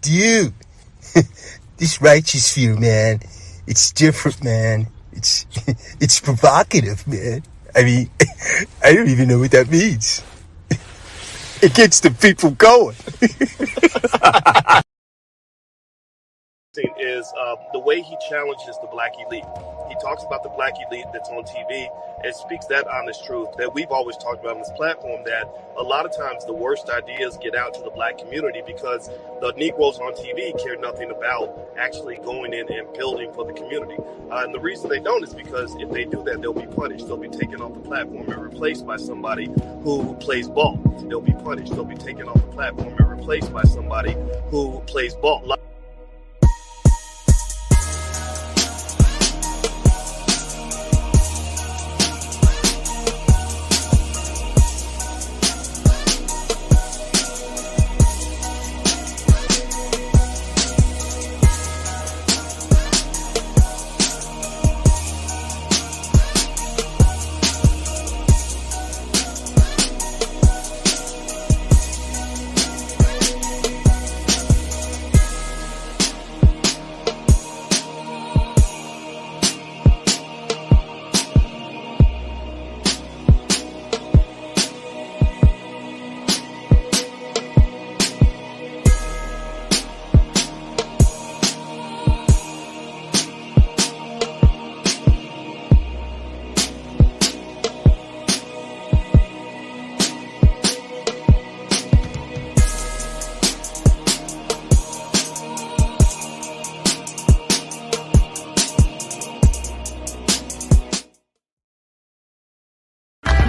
dude, this righteous fear, man, it's different, man. It's it's provocative, man. I mean, I don't even know what that means. It gets the people going. Is the way he challenges the black elite. He talks about the black elite that's on TV and speaks that honest truth that we've always talked about on this platform, that a lot of times the worst ideas get out to the black community because the Negroes on TV care nothing about actually going in and building for the community. And the reason they don't is because if they do that, they'll be punished. They'll be taken off the platform and replaced by somebody who plays ball. They'll be punished. They'll be taken off the platform and replaced by somebody who plays ball.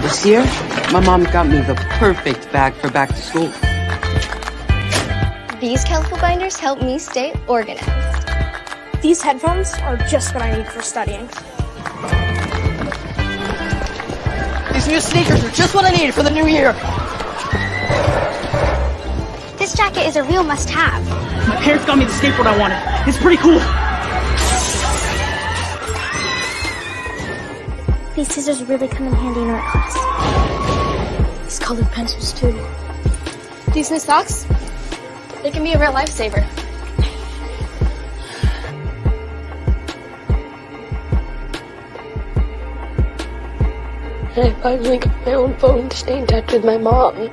This year, my mom got me the perfect bag for back to school. These colorful binders help me stay organized. These headphones are just what I need for studying. These new sneakers are just what I needed for the new year. This jacket is a real must-have. My parents got me the skateboard I wanted. It's pretty cool. These scissors really come in handy in art class. These colored pencils too. These new socks, they can be a real lifesaver. I finally got my own phone to stay in touch with my mom.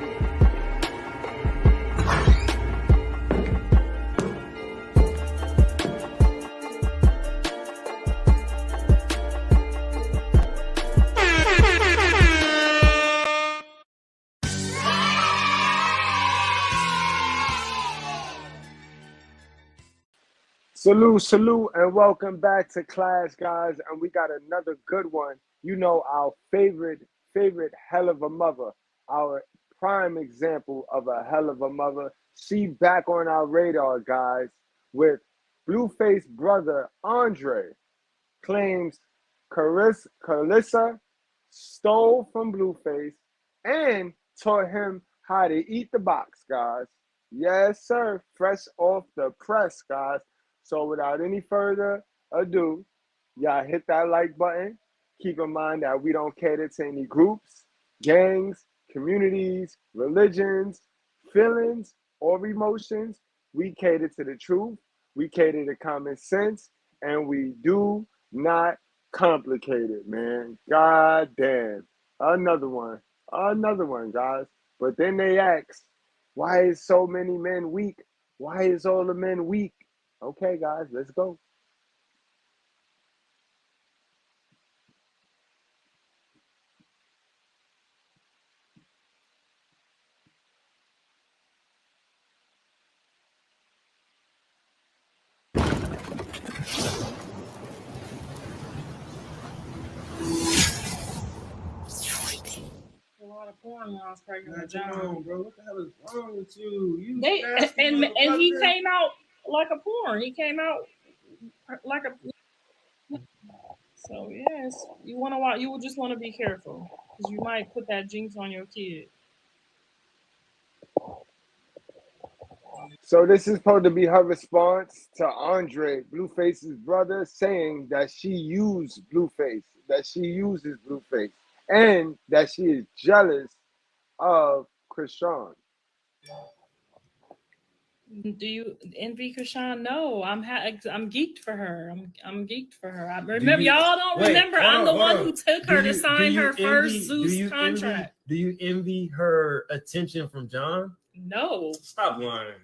Salute, and welcome back to class, guys. And we got another good one. You know, our favorite hell of a mother, our prime example of a hell of a mother. She back on our radar, guys, with Blueface brother Andre claims Karlissa stole from Blueface and taught him how to eat the box, guys. Yes, sir. Fresh off the press, guys. So without any further ado, y'all hit that like button. Keep in mind that we don't cater to any groups, gangs, communities, religions, feelings, or emotions. We cater to the truth. We cater to common sense. And we do not complicate it, man. God damn. Another one, guys. But then they ask, why is so many men weak? Why is all the men weak? Okay, guys, let's go. A lot of porn when I was pregnant with John. Bro, what the hell is wrong with you? They and he came out like a porn. He came out like a. So yes, you want to watch. You would just want to be careful because you might put that jinx on your kid. So this is supposed to be her response to Andre, Blueface's brother, saying that she used Blueface, that she uses Blueface, and that she is jealous of Krishan. Do you envy Krishan? No, I'm geeked for her. I'm geeked for her. I remember y'all don't remember. I'm the one who took her to sign her first Zeus contract. Do you envy her attention from John? No. Stop lying.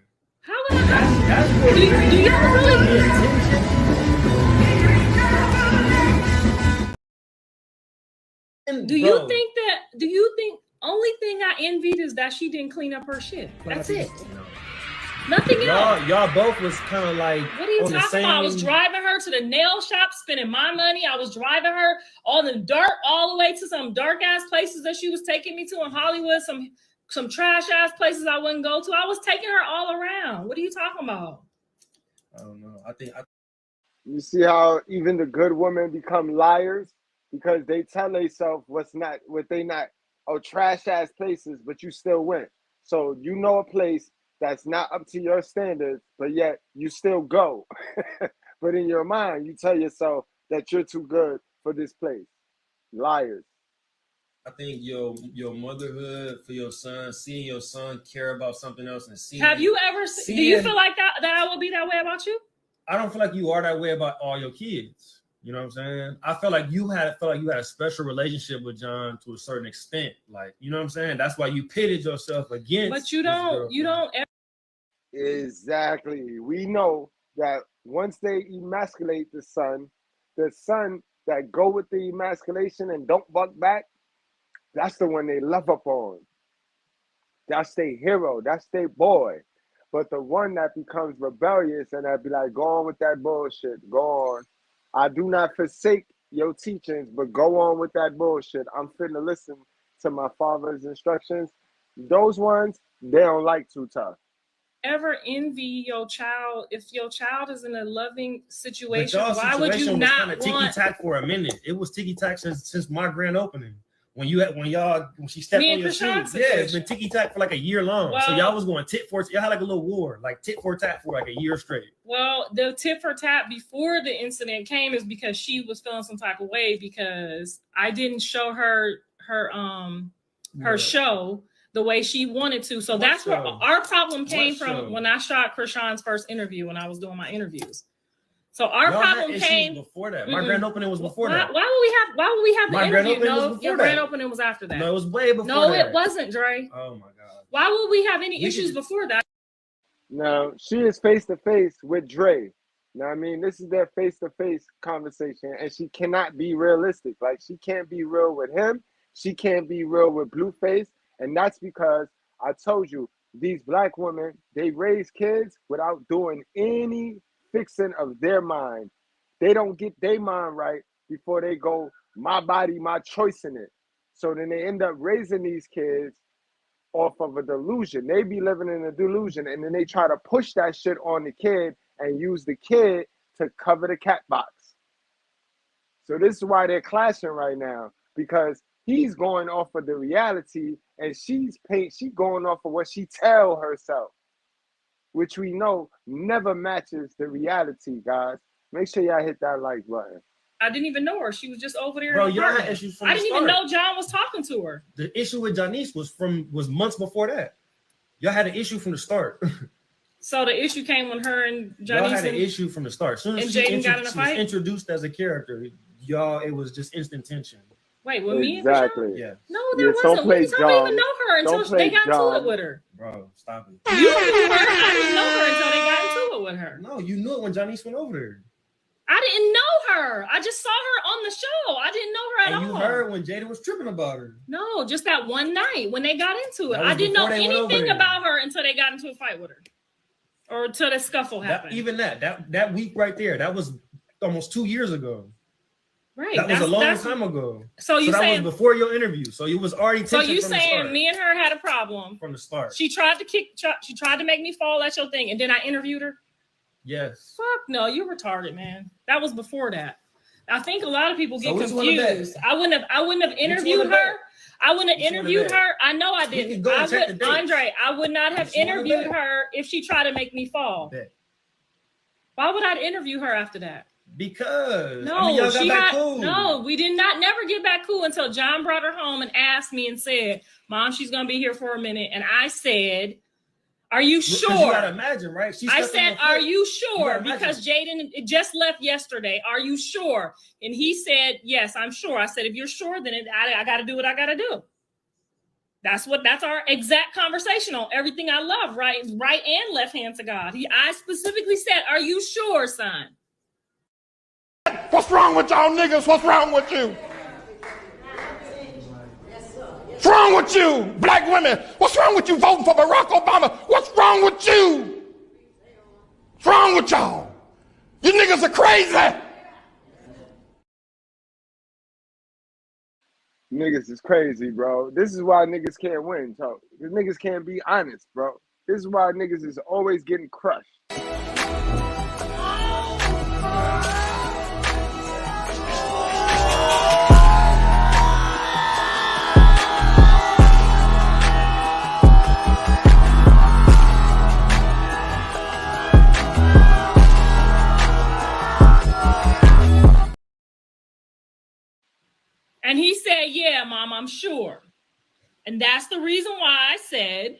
How would I? Do you really? Do you think that? Do you think only thing I envied is that she didn't clean up her shit? That's it. Nothing else. Y'all both was kind of like. What are you talking about? I was driving her to the nail shop, spending my money. I was driving her all the way to some dark ass places that she was taking me to in Hollywood. Some trash ass places I wouldn't go to. I was taking her all around. What are you talking about? I don't know. You see how even the good women become liars because they tell themselves what they not. Oh, trash ass places, but you still went. So you know a place that's not up to your standards, but yet you still go. But in your mind, you tell yourself that you're too good for this place. Liars. I think your motherhood for your son, seeing your son care about something else, and seeing. Have you ever? Do you feel like that I will be that way about you? I don't feel like you are that way about all your kids. You know what I'm saying? I felt like you had a special relationship with John to a certain extent. Like, you know what I'm saying? That's why you pitted yourself against. But you don't. Exactly. We know that once they emasculate the son that go with the emasculation and don't buck back, that's the one they love up on. That's their hero. That's their boy. But the one that becomes rebellious and that be like, go on with that bullshit. Go on. I do not forsake your teachings, but go on with that bullshit. I'm finna listen to my father's instructions. Those ones, they don't like too tough. Ever envy your child if your child is in a loving situation? Why would you not want? Ticky-tack for a minute. It was ticky-tack since my grand opening. When she stepped on your shoes. Yeah, it's been ticky-tack for like a year long. Well, so y'all was going tit for tat. Y'all had like a little war, like tit for tat for like a year straight. Well, the tit for tat before the incident came is because she was feeling some type of way because I didn't show her show the way she wanted to. So that's where our problem came from when I shot Krishan's first interview when I was doing my interviews. So our problem came before that. My grand opening was before that. Why would we have the interview? No, your grand opening was after that. No, it was way before that. No, it wasn't, Dre. Oh my God. Why would we have any issues before that? No, she is face to face with Dre. Now, I mean, this is their face to face conversation, and she cannot be realistic. Like, she can't be real with him. She can't be real with Blueface. And that's because I told you, these black women, they raise kids without doing any fixing of their mind. They don't get their mind right before they go, my body, my choice in it. So then they end up raising these kids off of a delusion. They be living in a delusion, and then they try to push that shit on the kid and use the kid to cover the cat box. So this is why they're clashing right now, because he's going off of the reality and she's going off of what she tell herself, which we know never matches the reality, guys. Make sure y'all hit that like button. I didn't even know her. She was just over there. Bro, y'all had issues from I didn't even know John was talking to her. The issue with Janice was months before that. Y'all had an issue from the start. So the issue came when her and Janice y'all had an issue from the start. As soon as she was introduced as a character, y'all, it was just instant tension. Wait, with me and Exactly. Yeah. No, there wasn't. We don't even know her until they got into it with her. Bro, stop it. You knew her. I didn't know her until they got into it with her. No, you knew it when Janice went over there. I didn't know her. I just saw her on the show. I didn't know her at all. And you heard when Jada was tripping about her. No, just that one night when they got into it. I didn't know anything about her until they got into a fight with her. Or until the scuffle happened. Even that week right there, that was almost 2 years ago. Right. That was a long time ago. So that was before your interview. So it was already tension. So you saying me and her had a problem from the start. She tried to make me fall at your thing, and then I interviewed her? Yes. Fuck no, you're retarded, man. That was before that. I think a lot of people get confused. I wouldn't have interviewed her. I wouldn't have interviewed her. I know I didn't. Andre, I would not have interviewed her if she tried to make me fall. Why would I interview her after that? Because no, we did not never get back cool until John brought her home and asked me and said, Mom, she's gonna be here for a minute. And I said, Are you sure? You gotta imagine, right? I said, are you sure? Because Jaden just left yesterday. Are you sure? And he said, yes, I'm sure. I said, if you're sure, then I got to do what I got to do. That's our exact conversation on everything I love, right and left hand to God. I specifically said, are you sure, son? What's wrong with y'all niggas? What's wrong with you? What's wrong with you, black women? What's wrong with you voting for Barack Obama? What's wrong with you? What's wrong with y'all? You niggas are crazy. Niggas is crazy, bro. This is why niggas can't win, talk. Because niggas can't be honest, bro. This is why niggas is always getting crushed. And he said, yeah, Mom, I'm sure. And that's the reason why I said,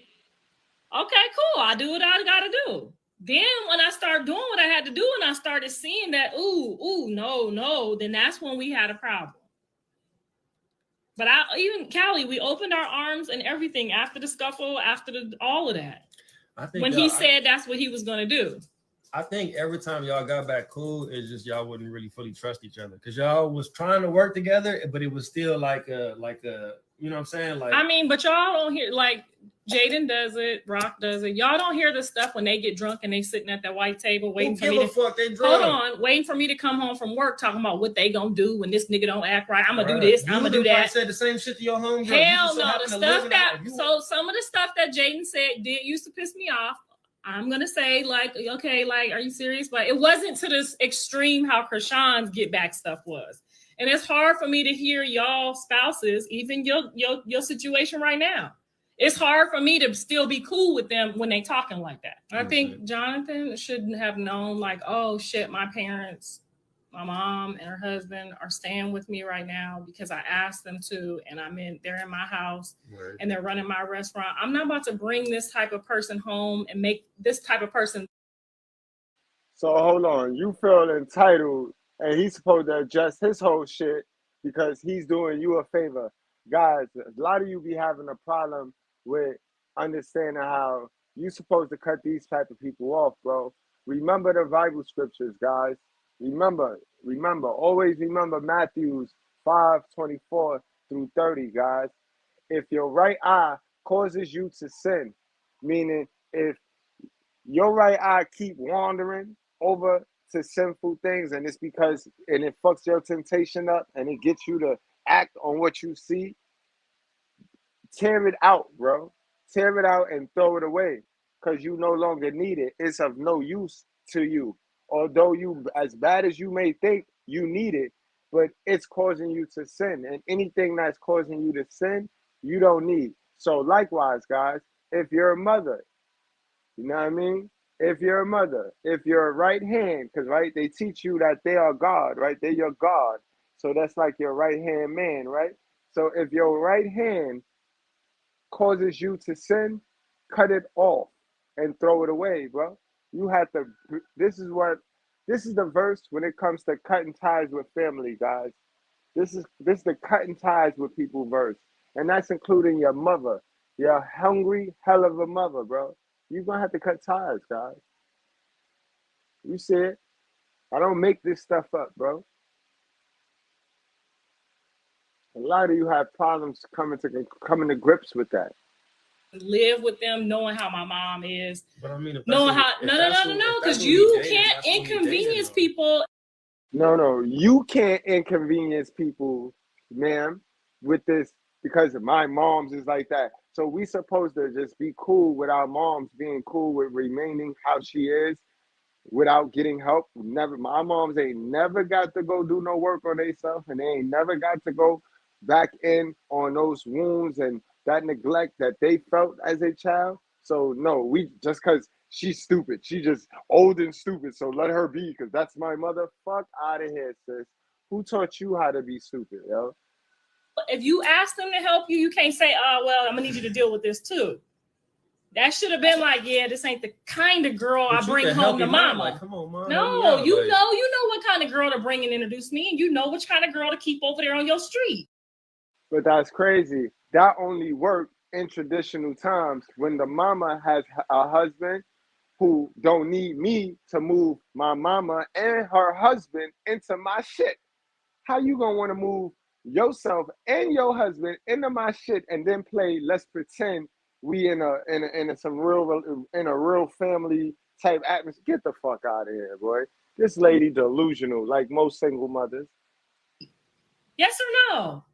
okay, cool. I'll do what I got to do. Then when I started doing what I had to do and I started seeing that, no, then that's when we had a problem. But Callie, we opened our arms and everything after the scuffle, after all of that. I think when he said that's what he was going to do. I think every time y'all got back cool, it's just y'all wouldn't really fully trust each other because y'all was trying to work together, but it was still like a, you know what I'm saying? Like, I mean, but y'all don't hear, like Jaden does it, Rock does it. Y'all don't hear the stuff when they get drunk and they sitting at that white table waiting for me waiting for me to come home from work talking about what they gonna do when this nigga don't act right. I'm gonna do this, I'm gonna do that. Said the same shit to your homegirl. Hell no, the stuff that some of the stuff that Jaden said used to piss me off. I'm gonna say, like, okay, like, are you serious? But it wasn't to this extreme how Krishan's get back stuff was. And it's hard for me to hear y'all spouses, even your situation right now. It's hard for me to still be cool with them when they talking like that. I think Jonathan shouldn't have known, like, oh shit, my parents, my mom and her husband are staying with me right now because I asked them to, and they're in my house and they're running my restaurant. I'm not about to bring this type of person home and make this type of person. So hold on, you feel entitled and he's supposed to adjust his whole shit because he's doing you a favor. Guys, a lot of you be having a problem with understanding how you supposed to cut these type of people off, bro. Remember the Bible scriptures, guys. Remember, always remember Matthews 5:24 through 30, guys. If your right eye causes you to sin, meaning if your right eye keep wandering over to sinful things and it fucks your temptation up and it gets you to act on what you see, tear it out, bro. Tear it out and throw it away because you no longer need it. It's of no use to you. Although you, as bad as you may think, you need it, but it's causing you to sin. And anything that's causing you to sin, you don't need. So likewise, guys, if you're a mother, you know what I mean? If you're a mother, if your right hand, because, right, they teach you that they are God, right? They're your God. So that's like your right-hand man, right? So if your right hand causes you to sin, cut it off and throw it away, bro. You have to, this is the verse when it comes to cutting ties with family, guys. This is the cutting ties with people verse. And that's including your mother. Your hungry hell of a mother, bro. You're going to have to cut ties, guys. You see it. I don't make this stuff up, bro. A lot of you have problems coming to grips with that. Live with them, knowing how my mom is. But I mean, knowing how no, because you can't inconvenience people. No, you can't inconvenience people, ma'am, with this because my mom's is like that. So we supposed to just be cool with our moms being cool with remaining how she is without getting help. Never, my moms ain't never got to go do no work on themselves, and they ain't never got to go back in on those wounds and that neglect that they felt as a child. So no, we just because she's stupid, she just old and stupid, so let her be because that's my mother. Fuck out of here, sis. Who taught you how to be stupid, yo? If you ask them to help you, you can't say, oh, well, I'm gonna need you to deal with this too. That should have been like, yeah, this ain't the kind of girl I bring home to mama. Like, come on, mom. No, you know what kind of girl to bring and introduce me, and you know which kind of girl to keep over there on your street. But that's crazy. That only worked in traditional times when the mama has a husband who don't need me to move my mama and her husband into my shit. How you gonna want to move yourself and your husband into my shit and then play let's pretend we in a real family type atmosphere? Get the fuck out of here, boy. This lady delusional, like most single mothers. Yes or no?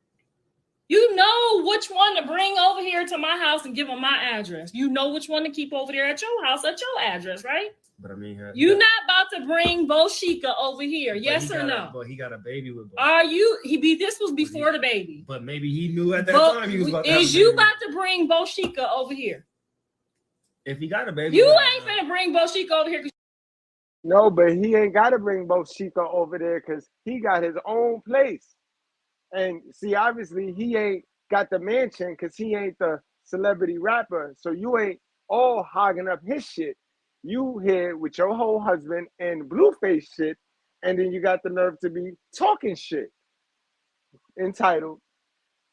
You know which one to bring over here to my house and give them my address. You know which one to keep over there at your house at your address, right? But I mean, you're not about to bring Bo Chica over here, yes or no? But he got a baby with Bo. Are you? This was before the baby. But maybe he knew at that time he was about to have a baby. Is you about to bring Bo Chica over here? If he got a baby, you ain't finna bring Bo Chica over here. No, but he ain't got to bring Bo Chica over there because he got his own place. And see, obviously, he ain't got the mansion because he ain't the celebrity rapper. So you ain't all hogging up his shit. You here with your whole husband and Blueface shit, and then you got the nerve to be talking shit. Entitled.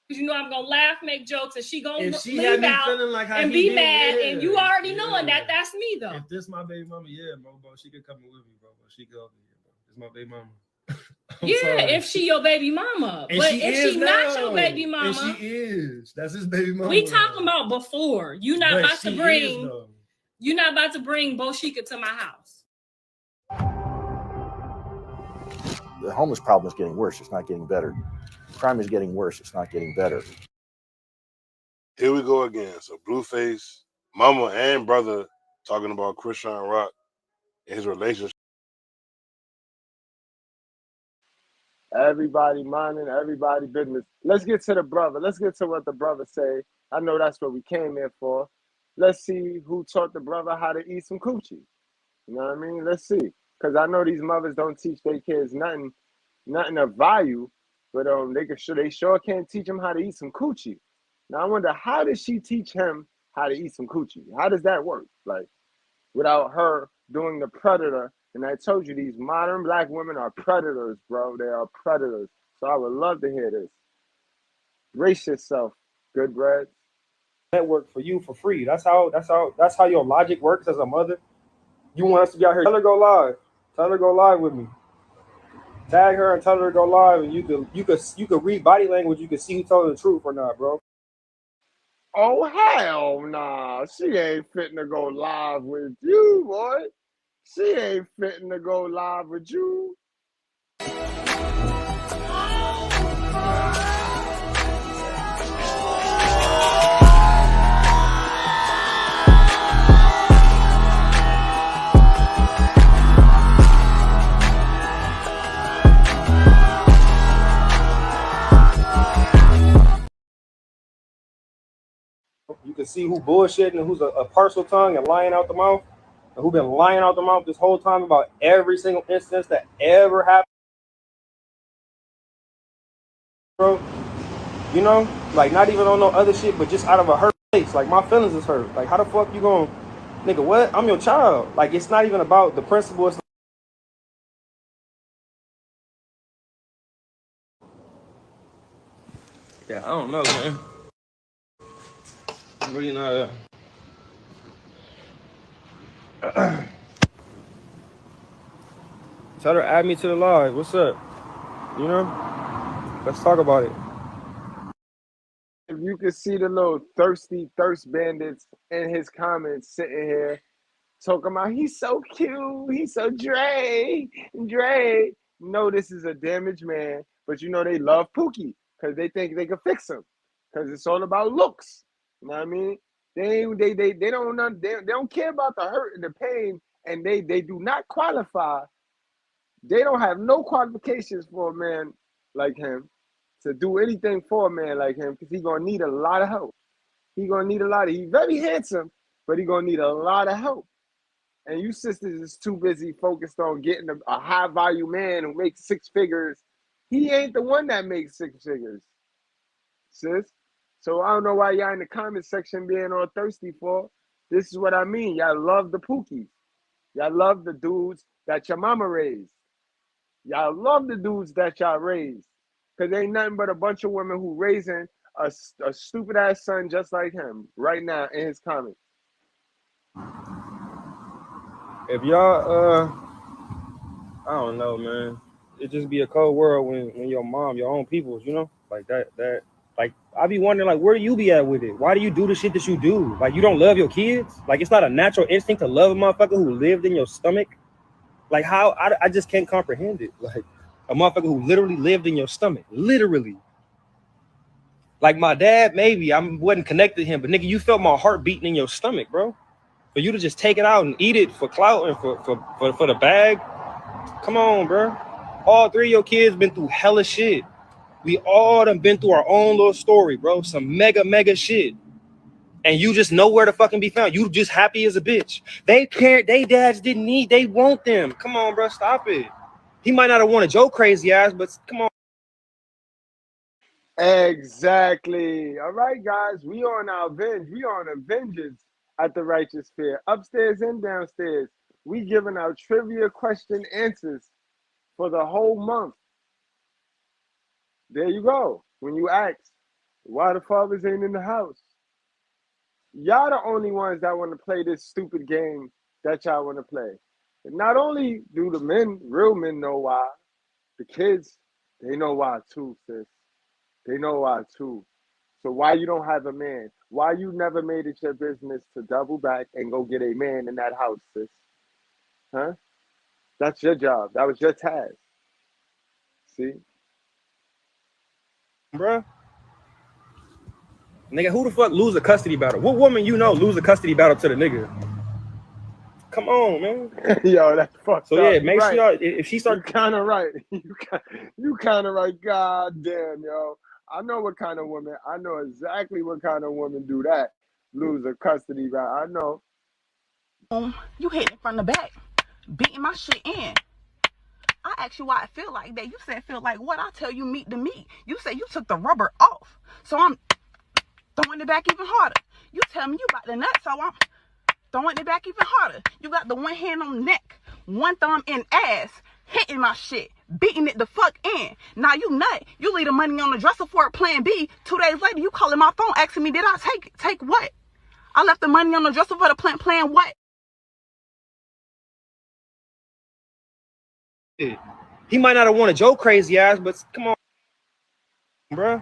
Because you know I'm going to laugh, make jokes, and she going to leave out like and be mad. And you already knowing that that's me, though. If this my baby mama, bro, she could come with me, bro. She could over here, bro. This my baby mama. Sorry. If she your baby mama. And but if she not your baby mama. And she is. That's his baby mama. We talking about before. You're not about to bring Bo Chica to my house. The homeless problem is getting worse. It's not getting better. Crime is getting worse. It's not getting better. Here we go again. So Blueface, mama and brother talking about Chrisean Rock and his relationship. Everybody minding everybody business. Let's get to the brother. Let's get to what the brother say. I know that's what we came here for. Let's see who taught the brother how to eat some coochie. You know what I mean? Let's see. Because I know these mothers don't teach their kids nothing of value, but they sure can't teach them how to eat some coochie. Now I wonder, how does she teach him how to eat some coochie? How does that work? Like, without her doing the predator. And I told you, these modern black women are predators, bro. They are predators. So I would love to hear this. Brace yourself, Goodbread. Network for you for free. That's how your logic works as a mother. You want us to be out here? Tell her go live. Tell her go live with me. Tag her and tell her to go live, and you could read body language. You can see who's telling the truth or not, bro. Oh hell nah! She ain't fitting to go live with you, boy. She ain't fitting to go live with you. You can see who bullshitting and who's a parcel tongue and lying out the mouth. Who been lying out the mouth this whole time about every single instance that ever happened, bro. You know, like not even on no other shit, but just out of a hurt place. Like my feelings is hurt. Like how the fuck you gonna, nigga? What? I'm your child. Like it's not even about the principle. It's yeah, I don't know, man. I'm really not. Tell her add me to the live. What's up? You know? Let's talk about it. If you can see the little thirsty thirst bandits in his comments sitting here talking about he's so cute, he's so Dre. No, this is a damaged man, but you know they love Pookie because they think they can fix him because it's all about looks. You know what I mean? They don't care about the hurt and the pain, and they do not qualify. They don't have no qualifications for a man like him to do anything for a man like him because he's going to need a lot of help. He's very handsome, but he's going to need a lot of help. And you sisters is too busy focused on getting a high value man who makes 6 figures. He ain't the one that makes 6 figures, sis. So I don't know why y'all in the comment section being all thirsty for. This is what I mean. Y'all love the pookies. Y'all love the dudes that your mama raised. Y'all love the dudes that y'all raised. Because ain't nothing but a bunch of women who raising a stupid ass son just like him right now in his comments. If y'all, I don't know, man. It just be a cold world when your mom, your own peoples, you know, like that. Like I be wondering, like, where do you be at with it? Why do you do the shit that you do? Like, you don't love your kids? Like, it's not a natural instinct to love a motherfucker who lived in your stomach? Like, how? I just can't comprehend it. Like, a motherfucker who literally lived in your stomach, literally. Like my dad, maybe I wasn't connected to him, but nigga, you felt my heart beating in your stomach, bro. For you to just take it out and eat it for clout and for the bag, come on, bro. All three of your kids been through hella shit. We all done been through our own little story, bro. Some mega shit. And you just know where to fucking be found. You just happy as a bitch. They dads didn't need, they want them. Come on, bro, stop it. He might not have wanted Joe crazy ass, but come on. Exactly. All right, guys. We on our venge. We on a vengeance at the Righteous Fear. Upstairs and downstairs. We giving out trivia question answers for the whole month. There you go. When you ask why the fathers ain't in the house. Y'all the only ones that want to play this stupid game that y'all want to play. And not only do the men, real men, know why, the kids, they know why too, sis. They know why too. So why you don't have a man? Why you never made it your business to double back and go get a man in that house, sis? Huh? That's your job. That was your task. See? Bruh. Nigga, who the fuck lose a custody battle? What woman you know lose a custody battle to the nigga? Come on, man. Yo, that's fucked so up. Yeah, You make right. sure y'all, if she start... You kind of right. You kind of right. God damn, yo. I know what kind of woman. I know exactly what kind of woman do that. Lose a custody battle. I know. You hitting from the back, beating my shit in. I asked you why I feel like that. You said feel like what? I tell you meat to meat. You said you took the rubber off. So I'm throwing it back even harder. You tell me you got the nut, so I'm throwing it back even harder. You got the one hand on the neck, one thumb in ass, hitting my shit, beating it the fuck in. Now you nut. You leave the money on the dresser for it plan B. 2 days later, you calling my phone asking me, did I take it? Take what? I left the money on the dresser for the plan what? He might not have wanted Joe crazy ass, but come on, bro.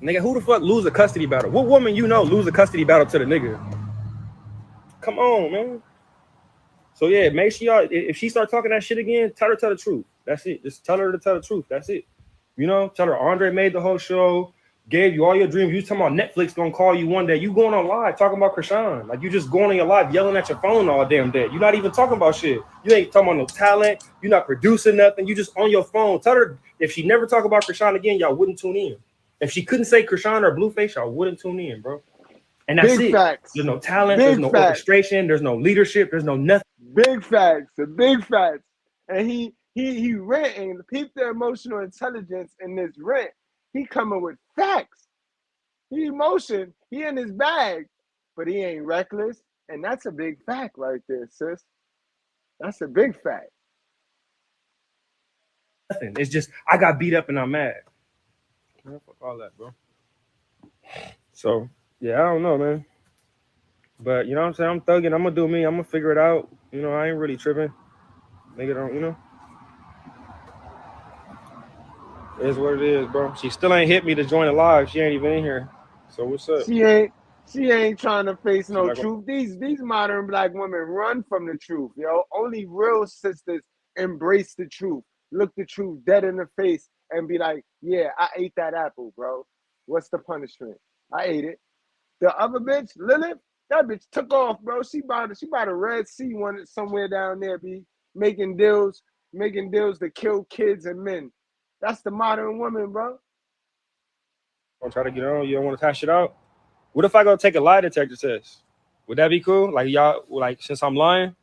Nigga, who the fuck lose a custody battle? What woman you know lose a custody battle to the nigga? Come on, man. So yeah, make sure y'all, if she start talking that shit again, tell the truth. That's it. Just tell her to tell the truth. That's it. You know, tell her Andre made the whole show, gave you all your dreams. You talking about Netflix gonna call you one day. You going on live talking about Krishan. Like, you just going on your live yelling at your phone all damn day. You're not even talking about shit. You ain't talking about no talent. You're not producing nothing. You just on your phone. Tell her if she never talk about Krishan again, y'all wouldn't tune in. If she couldn't say Krishan or Blueface, y'all wouldn't tune in, bro. And that's big it. Facts. There's no talent. Big there's no facts. orchestration. There's no leadership. There's no nothing. Big facts. Big facts. And he ranting. Peep the emotional intelligence in this rant. He coming with facts. He emotion. He in his bag, but he ain't reckless. And that's a big fact right there, sis. That's a big fact. Nothing. It's just I got beat up and I'm mad. Fuck all that, bro. So yeah, I don't know, man. But you know what I'm saying? I'm thugging. I'm gonna do me. I'm gonna figure it out. You know, I ain't really tripping. Nigga don't, you know. It is what it is, bro. She still ain't hit me to join the live. She ain't even in here. So what's up? She ain't trying to face no truth. These modern black women run from the truth, yo. Only real sisters embrace the truth. Look the truth dead in the face and be like, yeah, I ate that apple, bro. What's the punishment? I ate it. The other bitch, Lilith, that bitch took off, bro. She bought a Red Sea one somewhere down there, be making deals to kill kids and men. That's the modern woman, bro. I'll try to get on. You don't want to hash it out? What if I go take a lie detector test? Would that be cool? Like, y'all, like, since I'm lying,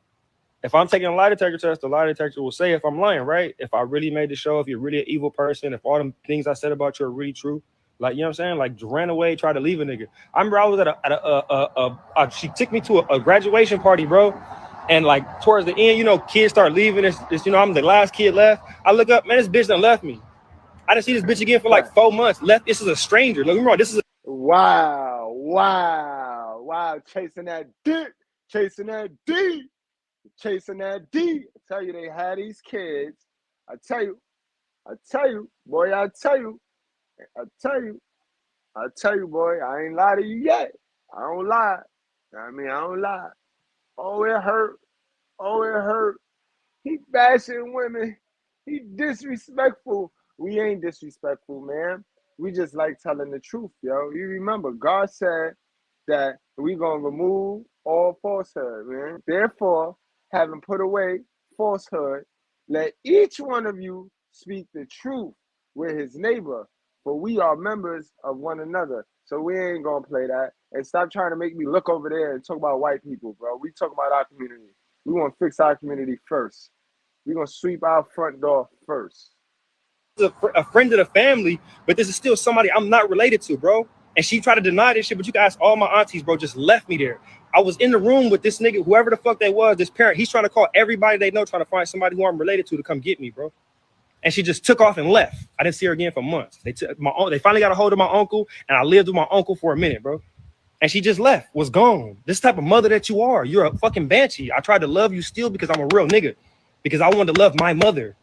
if I'm taking a lie detector test, the lie detector will say if I'm lying, right? If I really made the show, if you're really an evil person, if all the things I said about you are really true, Like, you know what I'm saying? Like, ran away, tried to leave a nigga. I remember I was at she took me to a graduation party, bro. And like towards the end, you know, kids start leaving. It's you know, I'm the last kid left. I look up, man, this bitch done left me. I didn't see this bitch again for like 4 months. Left. This is a stranger. Look, remember, this is wow. Chasing that D. I tell you, they had these kids. I tell you, boy, I tell you, boy, I ain't lie to you yet. I don't lie. I don't lie. Oh, it hurt. He bashing women. He disrespectful. We ain't disrespectful, man. We just like telling the truth, yo. You remember, God said that we gonna remove all falsehood, man. Therefore, having put away falsehood, let each one of you speak the truth with his neighbor, for we are members of one another. So we ain't gonna play that. And stop trying to make me look over there and talk about white people, bro. We talk about our community. We want to fix our community first. We're going to sweep our front door first. A friend of the family, but this is still somebody I'm not related to, bro. And she tried to deny this shit, but you guys, all my aunties, bro, just left me there. I was in the room with this nigga, whoever the fuck they was, this parent. He's trying to call everybody they know, trying to find somebody who I'm related to come get me, bro. And she just took off and left. I didn't see her again for months. They finally got a hold of my uncle, and I lived with my uncle for a minute, bro. And she just left, was gone. This type of mother that you are, you're a fucking banshee. I tried to love you still because I'm a real nigga. Because I wanted to love my mother.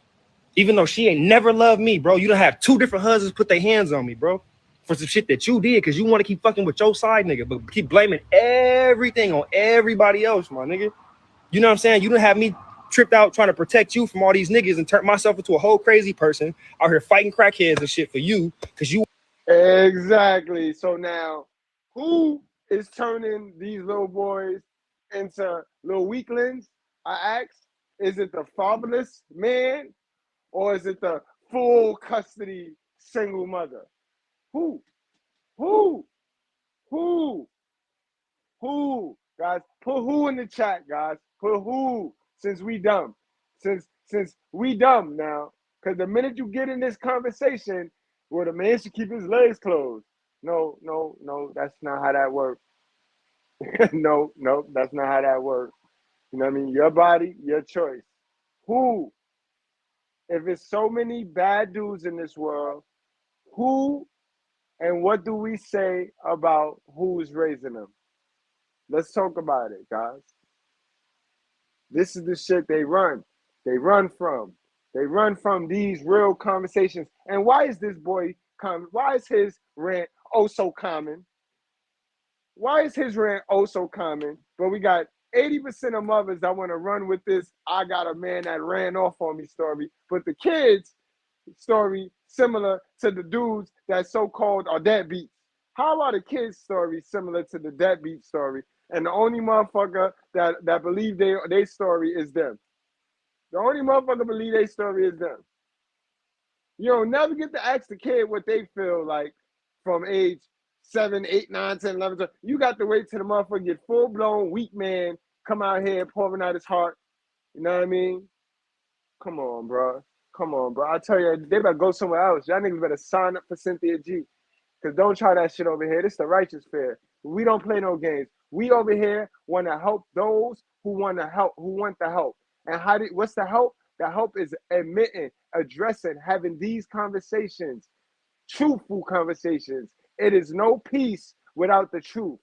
Even though she ain't never loved me, bro. You done have 2 different husbands put their hands on me, bro. For some shit that you did because you want to keep fucking with your side nigga, but keep blaming everything on everybody else, my nigga. You know what I'm saying? You done have me tripped out trying to protect you from all these niggas and turn myself into a whole crazy person out here fighting crackheads and shit for you because you. Exactly. So now, who is turning these little boys into little weaklings? I ask, is it the fatherless man or is it the full custody single mother? Who? Guys, put who in the chat, guys. Put who, since we dumb. Since we dumb now. Because the minute you get in this conversation, well, the man should keep his legs closed. No, that's not how that works. No, that's not how that works. You know what I mean? Your body, your choice. Who? If it's so many bad dudes in this world, who and what do we say about who's raising them? Let's talk about it, guys. This is the shit they run. They run from. They run from these real conversations. And why is this boy common? Why is his rant oh so common? Why is his rant oh so common? But we got 80% of mothers that want to run with this I got a man that ran off on me story. But the kids' story similar to the dudes that so-called are deadbeats. How are the kids' story similar to the deadbeat story? And the only motherfucker that believe their story is them. The only motherfucker believe their story is them. You don't never get to ask the kid what they feel like from age 7, 8, 9, 10, 11. 12. You got to wait till the motherfucker get full-blown weak man come out here pouring out his heart. You know what I mean? Come on, bro. I tell you, they better go somewhere else. Y'all niggas better sign up for Cynthia G. Because don't try that shit over here. This is the righteous fair. We don't play no games. We over here want to help those who want to help, who want the help. And what's the help? The help is admitting, addressing, having these conversations, truthful conversations. It is no peace without the truth.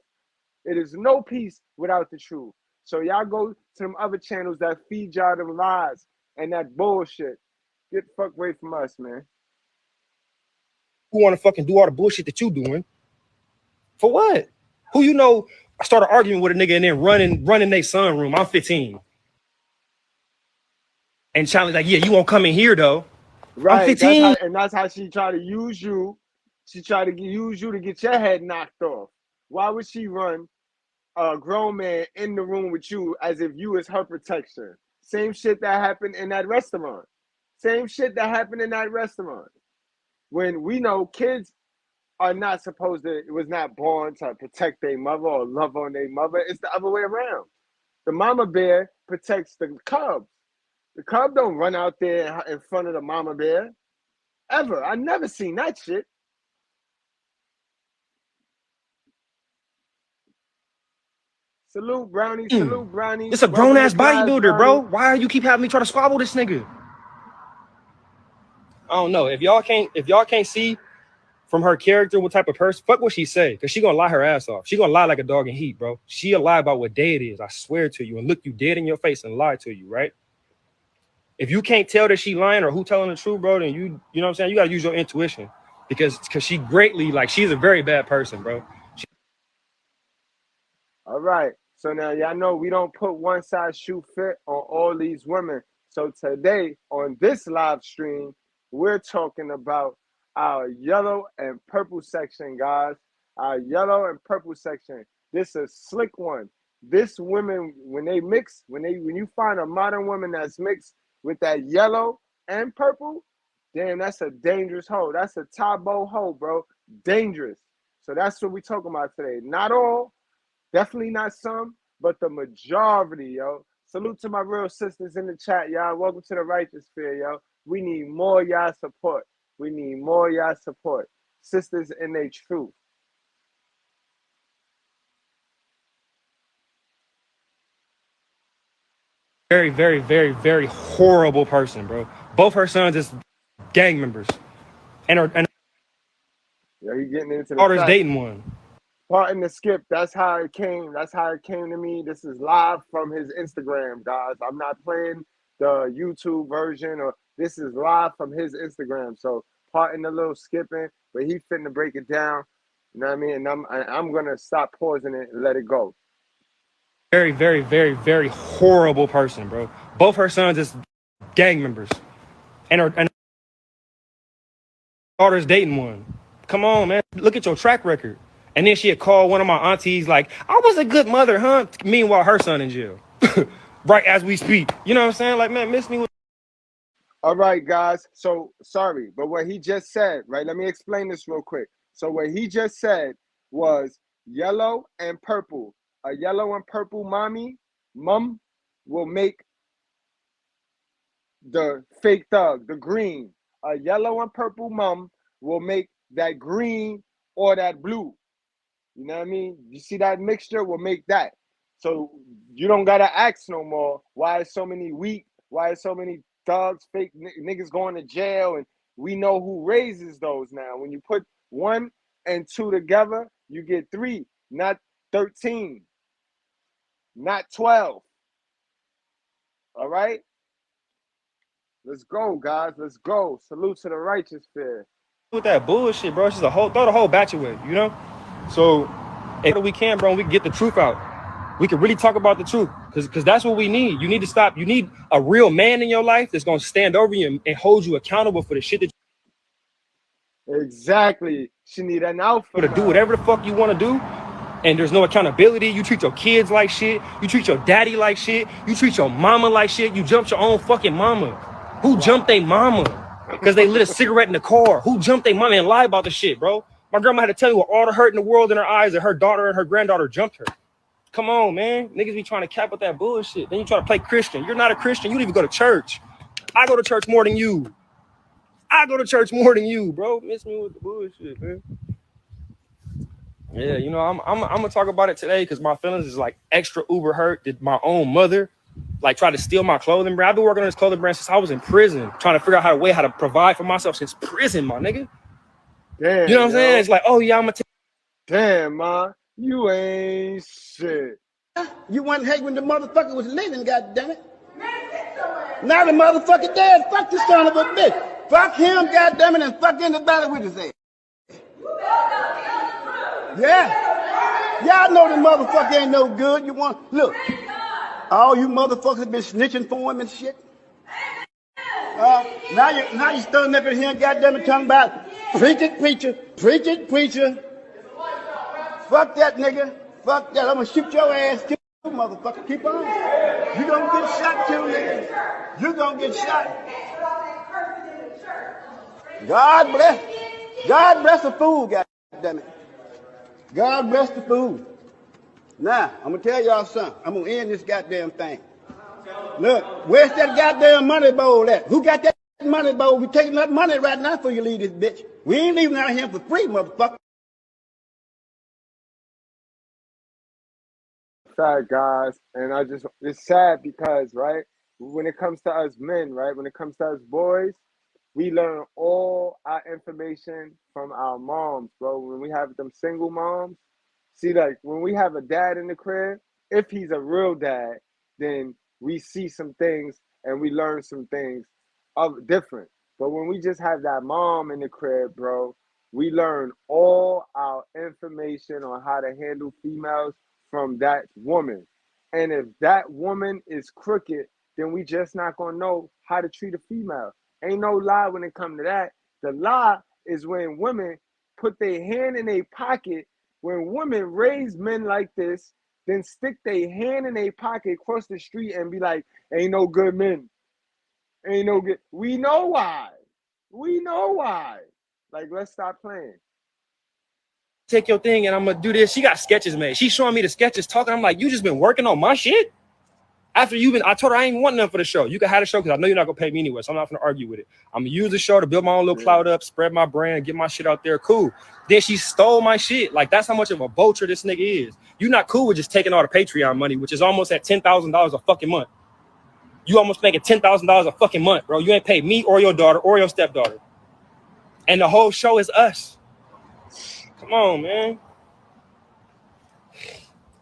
It is no peace without the truth. So y'all go to them other channels that feed y'all them lies and that bullshit. Get the fuck away from us, man. Who want to fucking do all the bullshit that you doing? For what? Who you know started arguing with a nigga and then running their son room. I'm 15. And challenge like, yeah, you won't come in here though. Right. I'm 15. That's how she tried to use you. She tried to use you to get your head knocked off. Why would she run a grown man in the room with you as if you is her protection? Same shit that happened in that restaurant. When we know kids are not supposed to, it was not born to protect their mother or love on their mother. It's the other way around. The mama bear protects the cubs. The cub don't run out there in front of the mama bear. Ever. I never seen that shit. Salute, Brownie. Salute, Brownie. It's a grown ass bodybuilder, bro. Why you keep having me try to squabble this nigga? I don't know. If y'all can't see from her character what type of person, fuck what she say, because she gonna lie her ass off. She gonna lie like a dog in heat, bro. She'll lie about what day it is. I swear to you, and look you dead in your face and lie to you, right? If you can't tell that she lying or who telling the truth, bro, then you know what I'm saying? You gotta use your intuition because she greatly, like, she's a very bad person, bro. All right. So now y'all know we don't put one size shoe fit on all these women. So today on this live stream, we're talking about our yellow and purple section, guys. Our yellow and purple section. This is a slick one. This women, when they mix, when you find a modern woman that's mixed with that yellow and purple, damn, that's a dangerous hoe. That's a taboo hoe, bro. Dangerous. So that's what we're talking about today. Not all, definitely not some, but the majority, yo. Salute to my real sisters in the chat, y'all. Welcome to the Righteous Sphere, yo. We need more y'all support. We need more y'all support. Sisters in their truth. Very, very, very, very horrible person, bro. Both her sons is gang members, and Yeah, he getting into the daughter's dating one. Pardon the skip. That's how it came. That's how it came to me. This is live from his Instagram, guys. I'm not playing the YouTube version, or this is live from his Instagram. So pardon the little skipping, but he finna break it down. You know what I mean? And I'm gonna stop pausing it and let it go. Very, very, very, very horrible person, bro. Both her sons is gang members, and daughter's dating one. Come on, man. Look at your track record. And then she'd call one of my aunties like, I was a good mother, huh? Meanwhile, her son in jail. Right as we speak. You know what I'm saying? Like, man, miss me with. All right, guys. So sorry, but what he just said, right? Let me explain this real quick. So what he just said was yellow and purple. A yellow and purple mum will make the fake thug, the green. A yellow and purple mum will make that green or that blue. You know what I mean? You see that mixture will make that. So you don't gotta ask no more. Why is so many weak? Why is so many thugs, fake niggas going to jail? And we know who raises those now. When you put 1 and 2 together, you get 3, not 13, not 12. All right? Let's go, guys. Let's go. Salute to the Righteous Sphere. With that bullshit, bro. She's throw the whole batch away, you know? So if we can, bro, we can get the truth out. We can really talk about the truth, because that's what we need. You need to stop. You need a real man in your life that's going to stand over you and hold you accountable for the shit that Exactly. She need an alpha to do whatever the fuck you want to do, and there's no accountability. You treat your kids like shit. You treat your daddy like shit. You treat your mama like shit. You jumped your own fucking mama. Who jumped their mama? Because they lit a cigarette in the car. Who jumped their mama and lied about the shit, bro? My grandma had to tell you with all the hurt in the world in her eyes that her daughter and her granddaughter jumped her. Come on, man. Niggas be trying to cap with that bullshit. Then you try to play Christian. You're not a Christian. You don't even go to church. I go to church more than you. I go to church more than you, bro. Miss me with the bullshit, man. Yeah, you know, I'm gonna talk about it today because my feelings is like extra uber hurt. Did my own mother like try to steal my clothing brand? I've been working on this clothing brand since I was in prison, trying to figure out how to provide for myself since prison, my nigga. Damn, you know what I'm saying? It's like, oh yeah, I'm gonna take. Damn, ma, you ain't shit. You wasn't hate when the motherfucker was living, goddammit. Now the motherfucker dead. Fuck the son of a bitch. Fuck him, goddammit, and fuck anybody with his ass. Yeah. Y'all know the motherfucker ain't no good. You want look. All you motherfuckers been snitching for him and shit. Now you standing up in here and goddammit talking about preach it, preacher, preach it, preacher. Fuck that nigga. Fuck that. I'm gonna shoot your ass too, motherfucker. Keep on. You gonna get shot too, nigga. You gonna get shot. God bless the fool, goddammit. God bless the fool. Now, I'm gonna tell y'all something. I'm gonna end this goddamn thing. Look, where's that goddamn money bowl at? Who got that money bowl? We taking that money right now before you leave this bitch. We ain't leaving out here for free, motherfucker. fact, guys. And it's sad because, right, when it comes to us men, right, when it comes to us boys, we learn all our information from our moms, bro. When we have them single moms, see, like when we have a dad in the crib, if he's a real dad, then we see some things and we learn some things of different. But when we just have that mom in the crib, bro, we learn all our information on how to handle females from that woman. And if that woman is crooked, then we just not gonna know how to treat a female. Ain't no lie when it come to that. The lie is when women put their hand in their pocket, when women raise men like this, then stick their hand in their pocket across the street and be like, ain't no good men. Ain't no good. We know why. We know why. Like, let's stop playing. Take your thing and I'm gonna do this. She got sketches made. She's showing me the sketches, talking. I'm like, you just been working on my shit? After I told her I ain't want nothing for the show. You can have the show because I know you're not gonna pay me anyway, so I'm not gonna argue with it. I'm gonna use the show to build my own little clout up, spread my brand, get my shit out there. Cool. Then she stole my shit. Like, that's how much of a vulture this nigga is. You're not cool with just taking all the Patreon money, which is almost at $10,000 a fucking month. You almost making $10,000 a fucking month, bro. You ain't paid me or your daughter or your stepdaughter. And the whole show is us. Come on, man.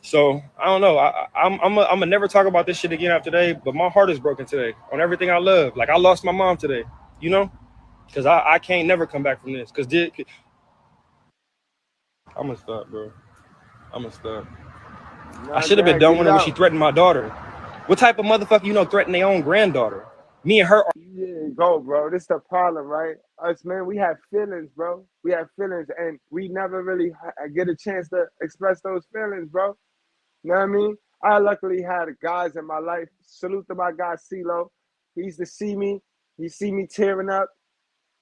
So I don't know. I'm gonna never talk about this shit again after today. But my heart is broken today on everything I love. Like, I lost my mom today, you know, because I can't never come back from this. Because I'm gonna stop, bro. I'm gonna stop. I should have been done with her when she threatened my daughter. What type of motherfucker threaten their own granddaughter? Me and her. Yeah, go, bro. This is the problem, right? Us men, we have feelings, bro. We have feelings, and we never really get a chance to express those feelings, bro. You know what I mean? I luckily had guys in my life. Salute to my guy CeeLo. He used to see me. He see me tearing up.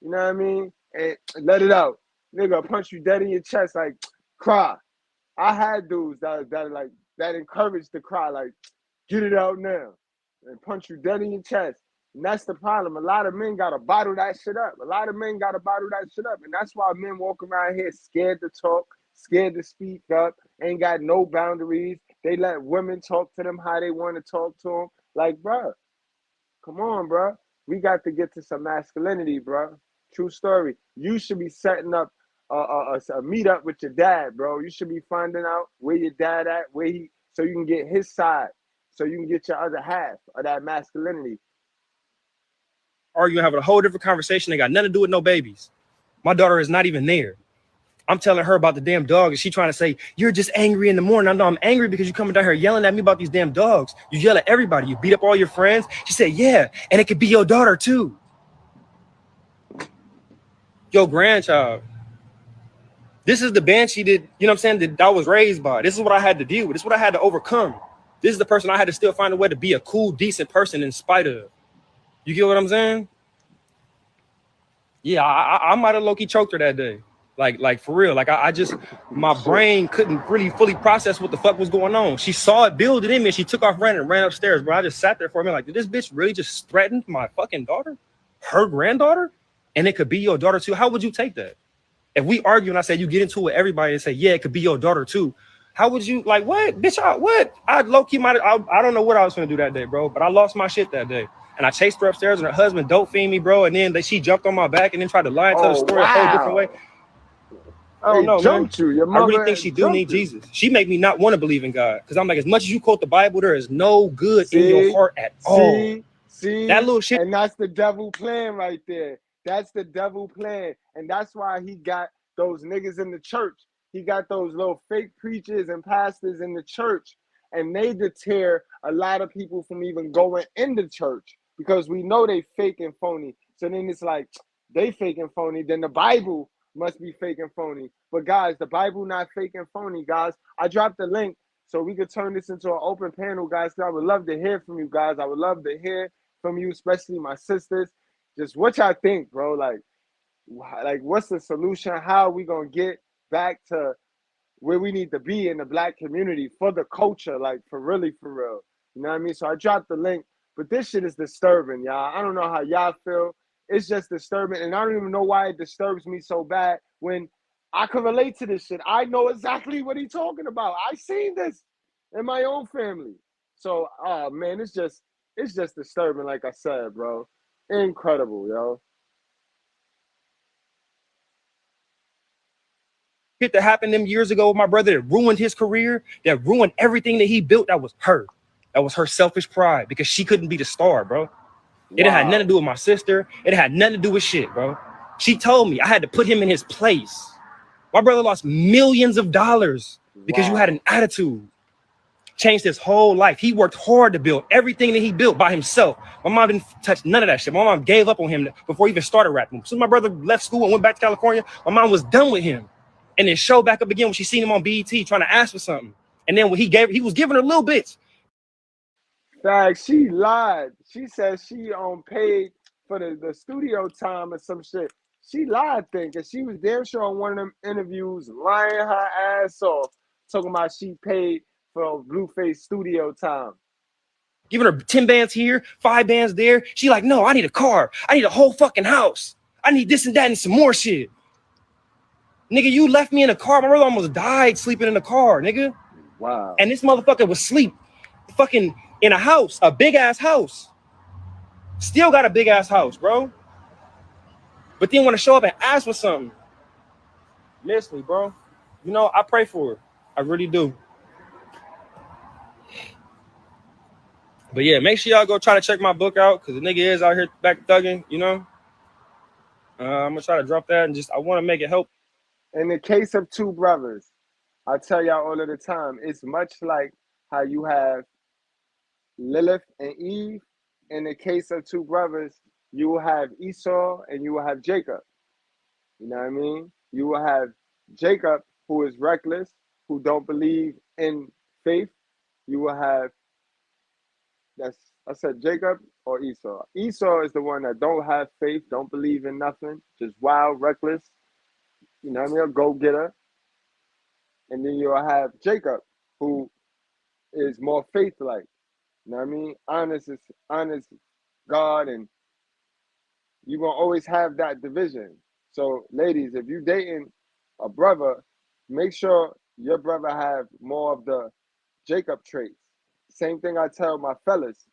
You know what I mean? And let it out. Nigga, punch you dead in your chest, like, cry. I had dudes that encouraged to cry, like, get it out now. And punch you dead in your chest. And that's the problem. A lot of men gotta bottle that shit up. A lot of men gotta bottle that shit up. And that's why men walk around here scared to talk, scared to speak up, ain't got no boundaries. They let women talk to them how they want to talk to them. Like, bruh, come on, bruh. We got to get to some masculinity, bruh. True story. You should be setting up a meetup with your dad, bro. You should be finding out where your dad at, so you can get his side, so you can get your other half of that masculinity. Arguing, having a whole different conversation. They got nothing to do with no babies. My daughter is not even there. I'm telling her about the damn dog, and she trying to say, you're just angry in the morning. I know I'm angry because you coming down here yelling at me about these damn dogs. You yell at everybody. You beat up all your friends. She said, yeah, and it could be your daughter too. Your grandchild. This is the banshee that, you know what I'm saying, that I was raised by. This is what I had to deal with. This is what I had to overcome. This is the person I had to still find a way to be a cool, decent person in spite of. You get what I'm saying? Yeah, I might have low-key choked her that day. Like for real. Like I just, my brain couldn't really fully process what the fuck was going on. She saw it, build it in me, and she took off running and ran upstairs. Bro, I just sat there for a minute like, did this bitch really just threaten my fucking daughter? Her granddaughter? And it could be your daughter too. How would you take that? If we argue and I say you get into it with everybody and say, yeah, it could be your daughter too. How would you, like, what? Bitch, what? I low-key might, I don't know what I was gonna do that day, bro, but I lost my shit that day. And I chased her upstairs and her husband dope fiend me, bro. And then she jumped on my back and then tried to lie and tell the story a whole different way. I don't know, man. I really think she do need Jesus. She make me not want to believe in God. Because I'm like, as much as you quote the Bible, there is no good in your heart at all. See, that little shit. And that's the devil plan right there. That's the devil plan. And that's why he got those niggas in the church. He got those little fake preachers and pastors in the church. And they deter a lot of people from even going in the church. Because we know they fake and phony. So then it's like, they fake and phony. Then the Bible must be fake and phony. But guys, the Bible not fake and phony, guys. I dropped the link so we could turn this into an open panel, guys. I would love to hear from you guys. I would love to hear from you, especially my sisters. Just what y'all think, bro. Like what's the solution? How are we going to get back to where we need to be in the Black community for the culture, like for real. You know what I mean? So I dropped the link. But this shit is disturbing, y'all. I don't know how y'all feel. It's just disturbing. And I don't even know why it disturbs me so bad when I can relate to this shit. I know exactly what he's talking about. I seen this. in my own family. So, oh man, it's just disturbing. Like I said, bro, incredible, yo. Shit that happened them years ago with my brother that ruined his career, that ruined everything that he built. That was her. That was her selfish pride because she couldn't be the star, bro. It had nothing to do with my sister. It had nothing to do with shit, bro. She told me I had to put him in his place. My brother lost millions of dollars because you had an attitude. Changed his whole life. He worked hard to build everything that he built by himself. My mom didn't touch none of that shit. My mom gave up on him before he even started rapping. So my brother left school and went back to California, my mom was done with him. And then showed back up again when she seen him on BET trying to ask for something. And then when he was giving her little bits. Fact, she lied. She said she paid for the studio time or some shit. She lied, thinking she was damn sure on one of them interviews, lying her ass off, talking about she paid for Blueface studio time. Giving her 10 bands here, 5 bands there. She like, no, I need a car. I need a whole fucking house. I need this and that and some more shit. Nigga, you left me in a car. My brother almost died sleeping in the car, nigga. Wow. And this motherfucker was asleep fucking in a house, a big ass house. Still got a big ass house, bro. But then want to show up and ask for something. Miss me, bro. You know, I pray for her. I really do. But yeah, make sure y'all go try to check my book out because the nigga is out here back thugging, you know. I'm gonna try to drop that and I want to make it help. In the case of two brothers, I tell y'all all of the time, it's much like how you have Lilith and Eve. In the case of two brothers, you will have Esau and you will have Jacob. You know what I mean? You will have Jacob, who is reckless, who don't believe in faith. You will have, I said Jacob or Esau. Esau is the one that don't have faith, don't believe in nothing, just wild, reckless. You know what I mean? A go-getter. And then you'll have Jacob, who is more faith-like. You know what I mean? Honest God, and you're gonna always have that division. So, ladies, if you dating a brother, make sure your brother have more of the Jacob traits. Same thing I tell my fellas.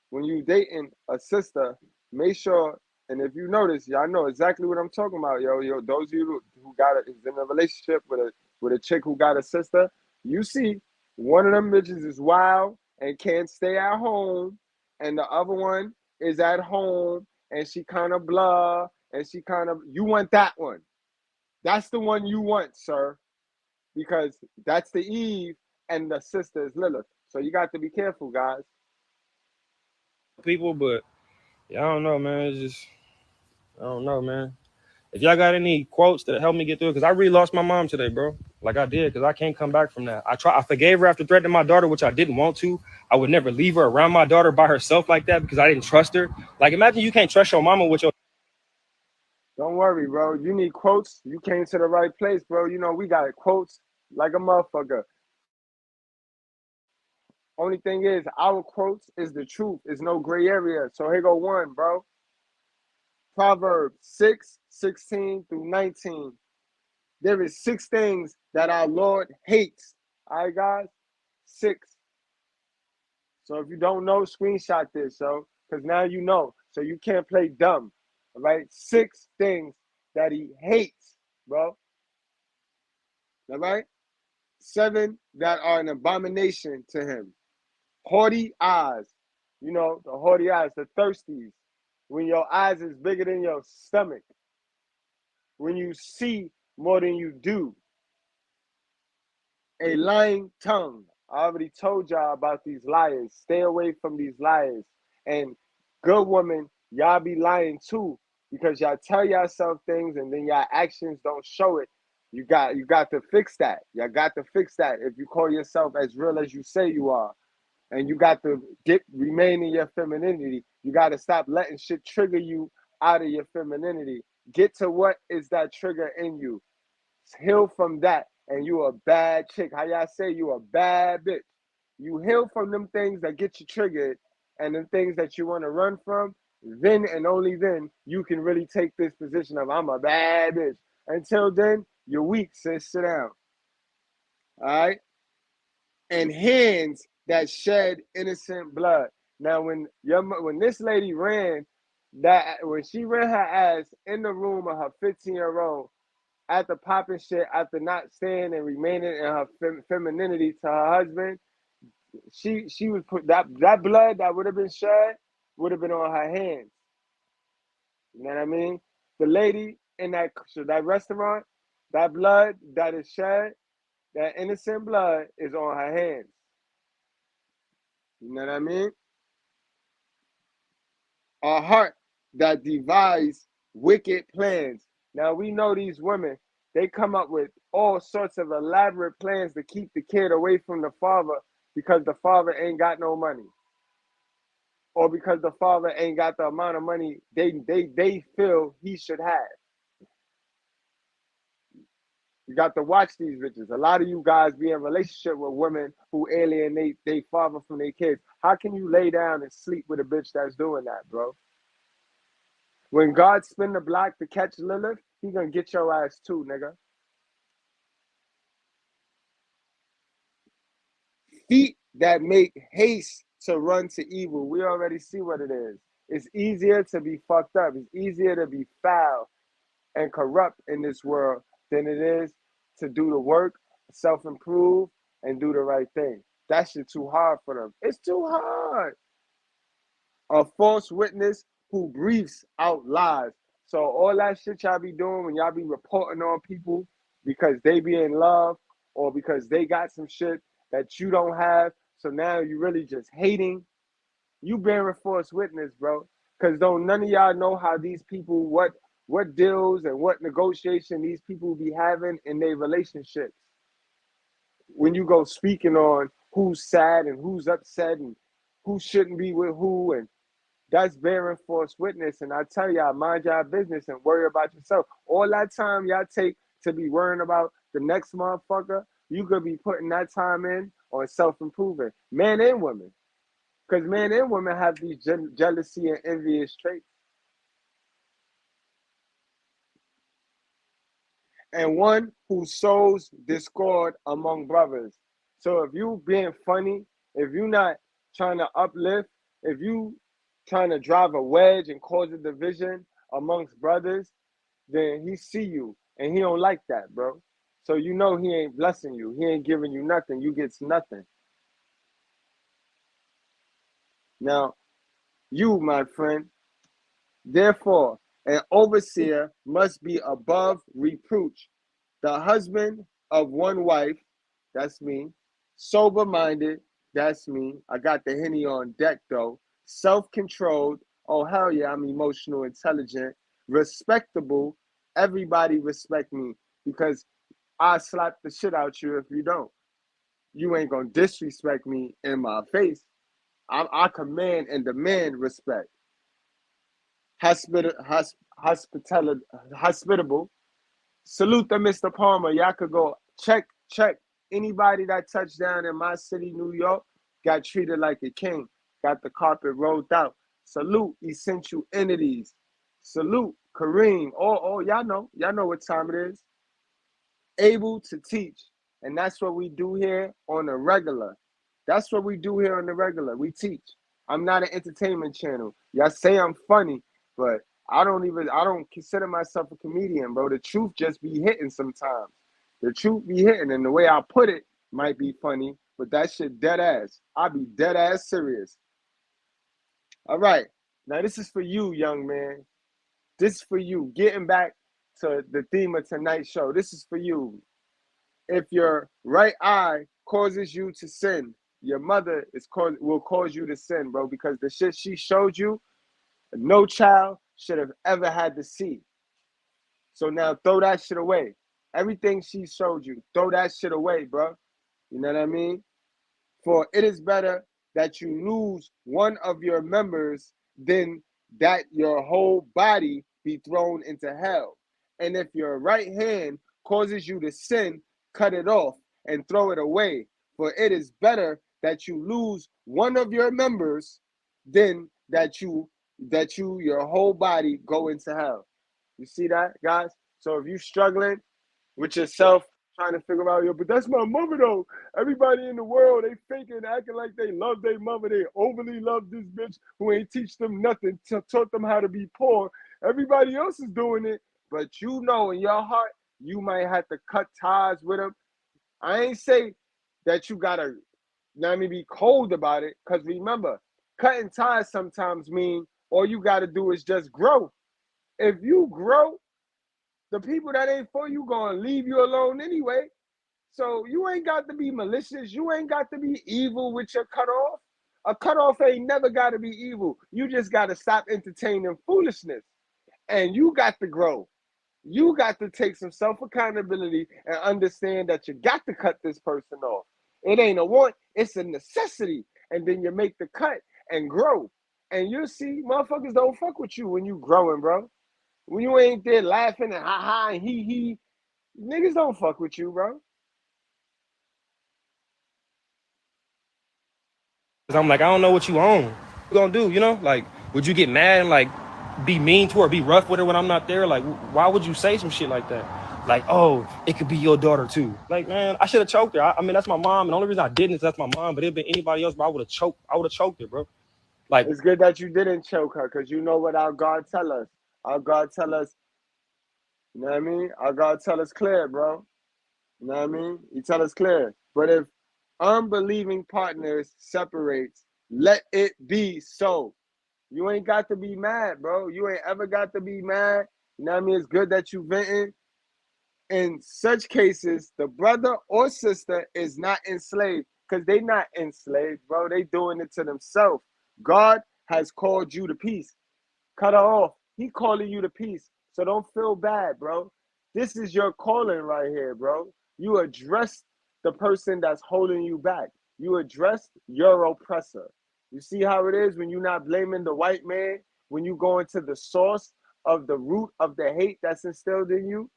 When you dating a sister, make sure, and if you notice, y'all know exactly what I'm talking about, yo. Those of you who is in a relationship with a chick who got a sister, you see one of them bitches is wild and can't stay at home, and the other one is at home and she kind of blah, and you want that one. That's the one you want, sir, because that's the Eve and the sister is Lilith. So you got to be careful, guys. People, but yeah, I don't know, man. I don't know, man. If y'all got any quotes that help me get through it, because I really lost my mom today, bro. Like I did, because I can't come back from that. I forgave her after threatening my daughter, which I didn't want to. I would never leave her around my daughter by herself like that because I didn't trust her. Like, imagine you can't trust your mama with your. Don't worry, bro. You need quotes. You came to the right place, bro. You know, we got quotes like a motherfucker. Only thing is, our quotes is the truth. There's no gray area. So here go one, bro. Proverbs 6:16 through 19. There is 6 things that our Lord hates. All right, guys? 6. So if you don't know, screenshot this, so because now you know. So you can't play dumb. All right? 6 things that he hates, bro. All right? 7 that are an abomination to him. Haughty eyes. You know, the haughty eyes, the thirsties. When your eyes is bigger than your stomach. When you see more than you do. A lying tongue. I already told y'all about these liars. Stay away from these liars. And good women, y'all be lying too, because y'all tell yourself things and then y'all actions don't show it. You got to fix that. Y'all got to fix that. If you call yourself as real as you say you are, and you got to remain in your femininity, you got to stop letting shit trigger you out of your femininity. Get to what is that trigger in you. Heal from that, and you a bad chick. How y'all say you a bad bitch? You heal from them things that get you triggered and them things that you want to run from, then and only then you can really take this position of I'm a bad bitch. Until then, you're weak, sis. Sit down. All right? and hands that shed innocent blood. Now, when this lady ran when she ran her ass in the room of her 15-year-old after popping shit, after not staying and remaining in her femininity to her husband, she was put that blood that would have been shed would have been on her hands. You know what I mean? The lady in that restaurant, that blood that is shed, that innocent blood is on her hands. You know what I mean? A heart that devised wicked plans. Now we know these women, they come up with all sorts of elaborate plans to keep the kid away from the father because the father ain't got no money. Or because the father ain't got the amount of money they feel he should have. You got to watch these bitches. A lot of you guys be in relationship with women who alienate their father from their kids. How can you lay down and sleep with a bitch that's doing that, bro? When God spin the block to catch Lilith, he gonna get your ass too, nigga. Feet that make haste to run to evil. We already see what it is. It's easier to be fucked up. It's easier to be foul and corrupt in this world than it is to do the work, self-improve, and do the right thing. That shit too hard for them. It's too hard. A false witness who breathes out lies. So all that shit y'all be doing when y'all be reporting on people because they be in love or because they got some shit that you don't have, so now you really just hating, you bearing false witness, bro. Because don't none of y'all know how these people, what deals and what negotiation these people be having in their relationships. When you go speaking on who's sad and who's upset and who shouldn't be with who, and that's bearing false witness. And I tell y'all, mind y'all business and worry about yourself. All that time y'all take to be worrying about the next motherfucker, you could be putting that time in on self-improving, men and women. Because men and women have these jealousy and envious traits. And one who sows discord among brothers. So if you being funny, if you not trying to uplift, if you trying to drive a wedge and cause a division amongst brothers, then he see you and he don't like that, bro. So you know he ain't blessing you. He ain't giving you nothing. You gets nothing. Now, you, my friend, therefore, an overseer must be above reproach, the husband of one wife, that's me, sober-minded, that's me. I got the Henny on deck, though. Self-controlled, oh, hell yeah, I'm emotional, intelligent, respectable. Everybody respect me because I slap the shit out you if you don't. You ain't gonna disrespect me in my face. I command and demand respect. Hospitable. Salute to Mr. Palmer. Y'all could go check. Anybody that touched down in my city, New York, got treated like a king. Got the carpet rolled out. Salute essential entities. Salute Kareem. Oh, y'all know what time it is. Able to teach. And that's what we do here on the regular. We teach. I'm not an entertainment channel. Y'all say I'm funny, but I don't consider myself a comedian, bro. The truth just be hitting sometimes. The truth be hitting, and the way I put it might be funny, but that shit dead ass. I be dead ass serious. All right. Now this is for you, young man. This is for you. Getting back to the theme of tonight's show. This is for you. If your right eye causes you to sin, your mother will cause you to sin, bro, because the shit she showed you, no child should have ever had to see. So now throw that shit away. Everything she showed you, throw that shit away, bro. You know what I mean? For it is better that you lose one of your members than that your whole body be thrown into hell. And if your right hand causes you to sin, cut it off and throw it away. For it is better that you lose one of your members than that your whole body go into hell. You see that, guys? So if you're struggling with yourself trying to figure out, yo, but that's my mother though. Everybody in the world, they faking, acting like they love their mother. They overly love this bitch who ain't teach them nothing, taught them how to be poor. Everybody else is doing it, but you know in your heart, you might have to cut ties with them. I ain't say that you gotta, be cold about it, because remember, cutting ties sometimes mean all you gotta do is just grow. If you grow, the people that ain't for you gonna leave you alone anyway. So you ain't got to be malicious. You ain't got to be evil with your cutoff. A cutoff ain't never got to be evil. You just got to stop entertaining foolishness. And you got to grow. You got to take some self-accountability and understand that you got to cut this person off. It ain't a want, it's a necessity. And then you make the cut and grow. And you'll see motherfuckers don't fuck with you when you growing, bro. When you ain't there laughing and ha-ha and he, niggas don't fuck with you, bro. Cause I'm like, I don't know what you own. What you gonna do, you know? Like, would you get mad and like be mean to her, be rough with her when I'm not there? Like, why would you say some shit like that? Like, oh, it could be your daughter too. Like, man, I should have choked her. I mean, that's my mom. And the only reason I didn't is that's my mom. But it'd been anybody else, but I would have choked her, bro. Like, it's good that you didn't choke her, because you know what our God tell us. Our God tell us, you know what I mean? Our God tell us clear, bro. You know what I mean? He tell us clear. But if unbelieving partners separates, let it be so. You ain't got to be mad, bro. You ain't ever got to be mad. You know what I mean? It's good that you venting. In such cases, the brother or sister is not enslaved, because they not enslaved, bro. They doing it to themselves. God has called you to peace. Cut her off. He calling you to peace. So don't feel bad, bro. This is your calling right here, bro. You address the person that's holding you back. You address your oppressor. You see how it is when you're not blaming the white man, when you go into the source of the root of the hate that's instilled in you.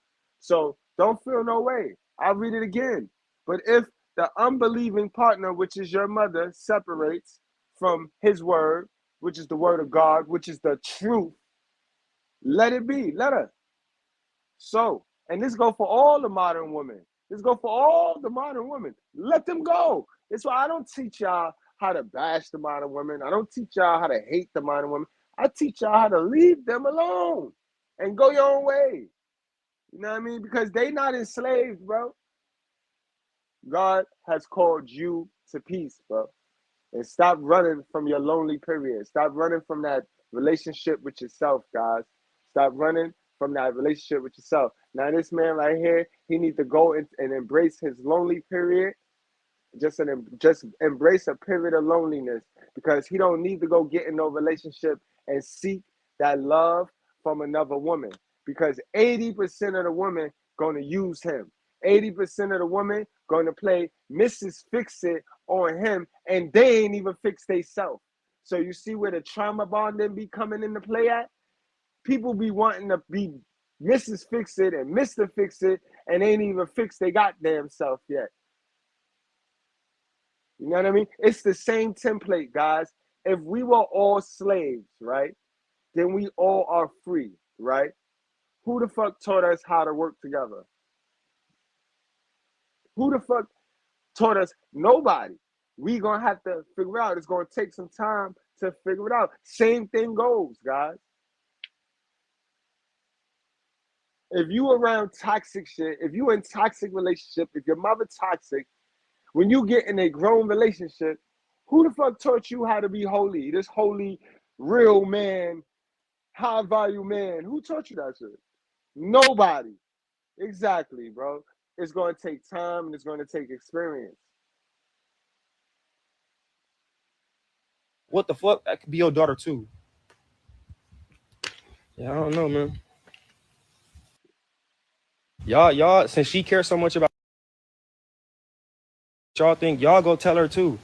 So don't feel no way. I'll read it again. But if the unbelieving partner, which is your mother, separates from his word, which is the word of God, which is the truth, let it be. Let her. So, and this go for all the modern women. This go for all the modern women. Let them go. That's why I don't teach y'all how to bash the modern women. I don't teach y'all how to hate the modern women. I teach y'all how to leave them alone and go your own way. You know what I mean? Because they not enslaved, bro. God has called you to peace, bro. And stop running from your lonely period. Stop running from that relationship with yourself, guys. Stop running from that relationship with yourself. Now, this man right here, he needs to go and embrace his lonely period. Just embrace a period of loneliness, because he don't need to go get in no relationship and seek that love from another woman, because 80% of the women going to use him. 80% of the women going to play Mrs. Fix-It on him, and they ain't even fixed themselves. So you see where the trauma bonding be coming into play at? People be wanting to be Mrs. Fix-It and Mr. Fix-It, and ain't even fixed they goddamn self yet. You know what I mean? It's the same template, guys. If we were all slaves, right, then we all are free, right? Who the fuck taught us how to work together? Who the fuck taught us? Nobody. We gonna have to figure out. It's gonna take some time to figure it out. Same thing goes, guys. If you around toxic shit, if you in toxic relationship, if your mother toxic, when you get in a grown relationship, who the fuck taught you how to be holy? This holy, real man, high value man. Who taught you that shit? Nobody. Exactly, bro. It's going to take time and it's going to take experience. what the fuck? That could be your daughter too. Yeah, I don't know, man. Y'all, since she cares so much about y'all, think y'all go tell her too.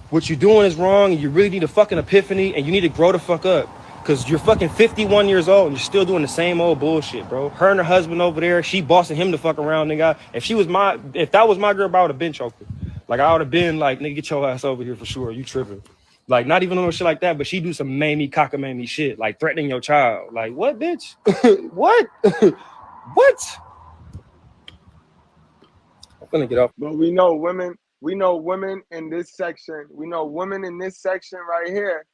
What you doing is wrong, and you really need a fucking epiphany, and you need to grow the fuck up. Cause you're fucking 51 years old and you're still doing the same old bullshit, bro. Her and her husband over there, she bossing him the fuck around, nigga. If that was my girl, I would have been choked her. Like, I would have been like, nigga, get your ass over here for sure. You tripping. Like, not even on shit like that, but she do some mamie cockamamie shit, like threatening your child. Like, what, bitch? What? What? I'm gonna get off. But we know women in this section. We know women in this section right here.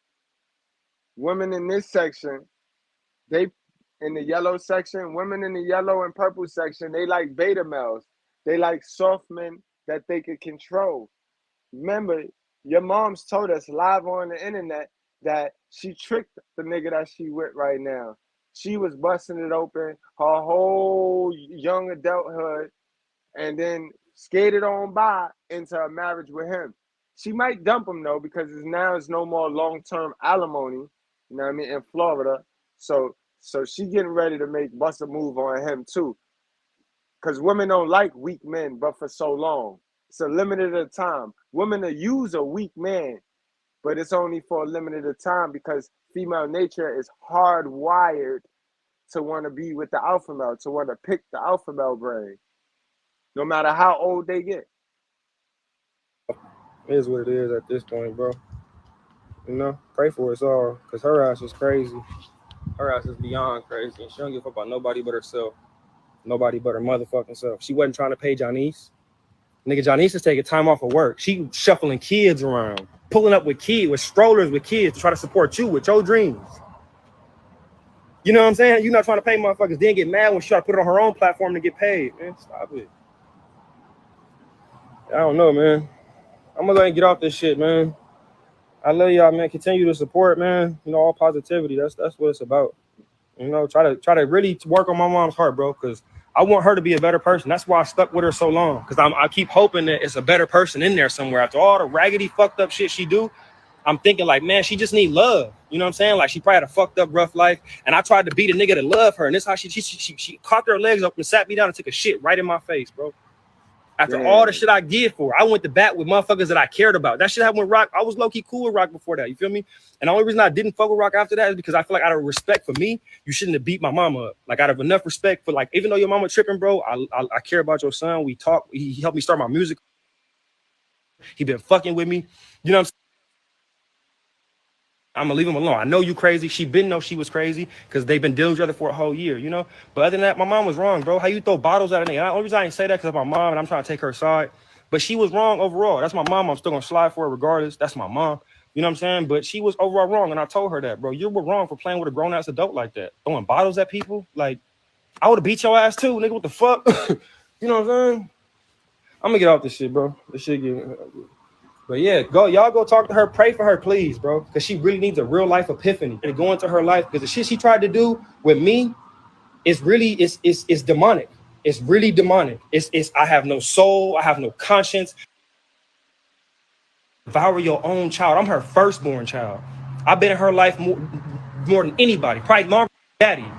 Women in this section, they in the yellow section, women in the yellow and purple section, they like beta males. They like soft men that they can control. Remember, your mom's told us live on the internet that she tricked the nigga that she with right now. She was busting it open her whole young adulthood and then skated on by into a marriage with him. She might dump him though because now it's no more long-term alimony, you know what I mean, in Florida. So she getting ready to bust a move on him too. Because women don't like weak men, but for so long. It's a limited time. Women will use a weak man, but it's only for a limited time because female nature is hardwired to want to be with the alpha male, to want to pick the alpha male brain, no matter how old they get. It is what it is at this point, bro. You know, pray for us all, because her ass is crazy. Her ass is beyond crazy. She don't give a fuck about nobody but herself. Nobody but her motherfucking self. She wasn't trying to pay Janice. Nigga, Janice is taking time off of work. She shuffling kids around, pulling up with strollers with kids to try to support you with your dreams. You know what I'm saying? You're not trying to pay motherfuckers, then get mad when she try to put it on her own platform to get paid. Man, stop it. I don't know, man. I'm gonna go ahead and get off this shit, man. I love y'all, man. Continue to support, man. You know, all positivity. That's what it's about. You know, try to really work on my mom's heart, bro, because I want her to be a better person. That's why I stuck with her so long, because I keep hoping that it's a better person in there somewhere. After all the raggedy, fucked up shit she do, I'm thinking like, man, she just need love. You know what I'm saying? Like, she probably had a fucked up, rough life, and I tried to be the nigga to love her, and this is how she caught her legs up and sat me down and took a shit right in my face, bro. After all the shit I did for her, I went to bat with motherfuckers that I cared about. That shit happened with Rock. I was low-key cool with Rock before that. You feel me? And the only reason I didn't fuck with Rock after that is because I feel like out of respect for me, you shouldn't have beat my mama up. Like, out of enough respect for, like, even though your mama tripping, bro, I care about your son. We talk. He helped me start my music. He been fucking with me. You know what I'm saying? I'm gonna leave him alone. I know you crazy. She been know she was crazy because they've been dealing with each other for a whole year, you know? But other than that, my mom was wrong, bro. How you throw bottles at a nigga? The only reason I didn't say that because of my mom and I'm trying to take her side. But she was wrong overall. That's my mom. I'm still gonna slide for her regardless. That's my mom. You know what I'm saying? But she was overall wrong. And I told her that, bro. You were wrong for playing with a grown-ass adult like that. Throwing bottles at people. Like, I would have beat your ass too, nigga. What the fuck? You know what I'm saying? I'm gonna get off this shit, bro. This shit getting... But yeah, y'all go talk to her, pray for her, please, bro, because she really needs a real life epiphany to go into her life. Because the shit she tried to do with me is really it's demonic. It's really demonic. It's I have no soul, I have no conscience. Devour your own child. I'm her firstborn child. I've been in her life more than anybody, probably longer than daddy.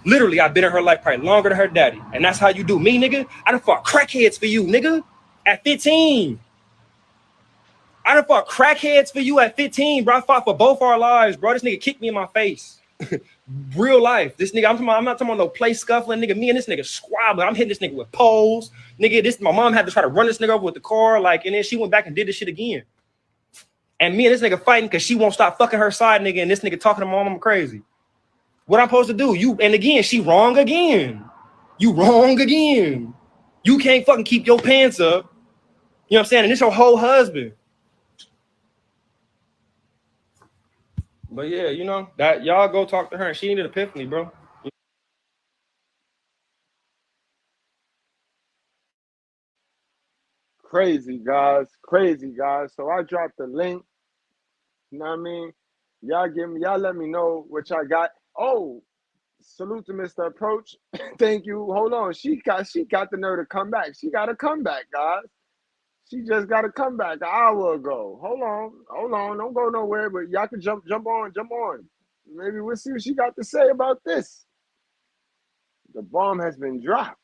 Literally, I've been in her life probably longer than her daddy, and that's how you do me, nigga. I done fought crackheads for you, nigga, at 15. I done fought crackheads for you at 15, bro. I fought for both our lives, bro. This nigga kicked me in my face. Real life. This nigga, I'm not talking about no play scuffling, nigga. Me and this nigga squabbling. I'm hitting this nigga with poles. Nigga, my mom had to try to run this nigga over with the car, like, and then she went back and did this shit again. And me and this nigga fighting because she won't stop fucking her side nigga, and this nigga talking to my mom, I'm crazy. What I'm supposed to do? And again, she wrong again. You wrong again. You can't fucking keep your pants up. You know what I'm saying? And it's your whole husband. But yeah, you know, that y'all go talk to her and she needed epiphany, bro. Crazy, guys. Crazy, guys. So I dropped the link. You know what I mean? Y'all let me know what y'all got. Oh, salute to Mr. Approach. Thank you. Hold on. She got the nerve to come back. She got a comeback, guys. She just got a comeback an hour ago. Hold on. Don't go nowhere, but y'all can jump on. Maybe we'll see what she got to say about this. The bomb has been dropped.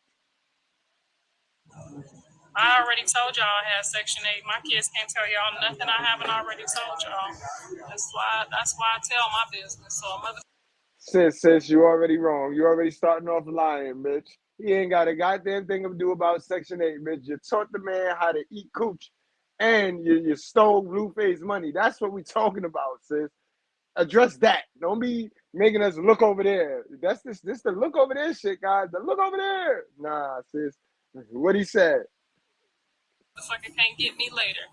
I already told y'all I had Section 8. My kids can't tell y'all nothing I haven't already told y'all. That's why I tell my business. So Sis, you already wrong. You already starting off lying, bitch. He ain't got a goddamn thing to do about Section 8, bitch. You taught the man how to eat cooch, and you stole Blueface money. That's what we talking about, sis. Address that. Don't be making us look over there. That's this the look over there shit, guys. The look over there. Nah, sis. What he said. Motherfucker can't get me later.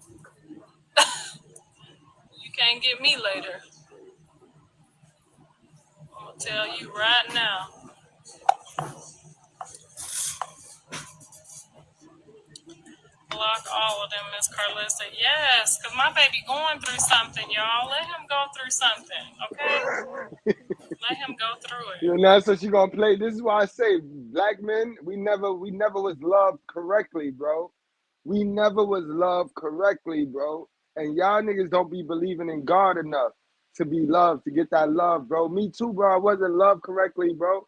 You can't get me later. I'm gonna tell you right now. Block all of them, Miss Karlissa. Yes, because my baby going through something, y'all. Let him go through something, okay? Let him go through it. You know, so she gonna play. This is why I say, black men, we never was loved correctly, bro. We never was loved correctly, bro. And y'all niggas don't be believing in God enough to be loved, to get that love, bro. Me too, bro. I wasn't loved correctly, bro.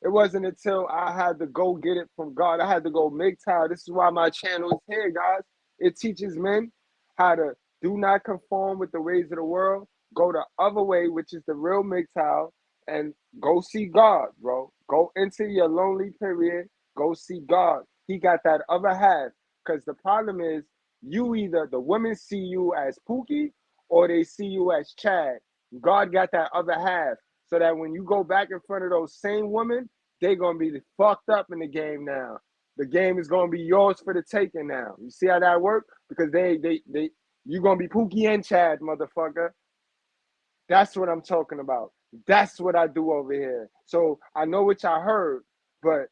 It wasn't until I had to go get it from God. I had to go make time. This is why my channel is here, guys. It teaches men how to do not conform with the ways of the world. Go the other way, which is the real MGTOW, and go see God, bro. Go into your lonely period. Go see God. He got that other half. Because the problem is, you either, the women see you as Pookie or they see you as Chad. God got that other half. So that when you go back in front of those same women, they're going to be fucked up in the game now. The game is going to be yours for the taking now. You see how that works? Because you're going to be Pookie and Chad, motherfucker. That's what I'm talking about. That's what I do over here. So I know what y'all heard, but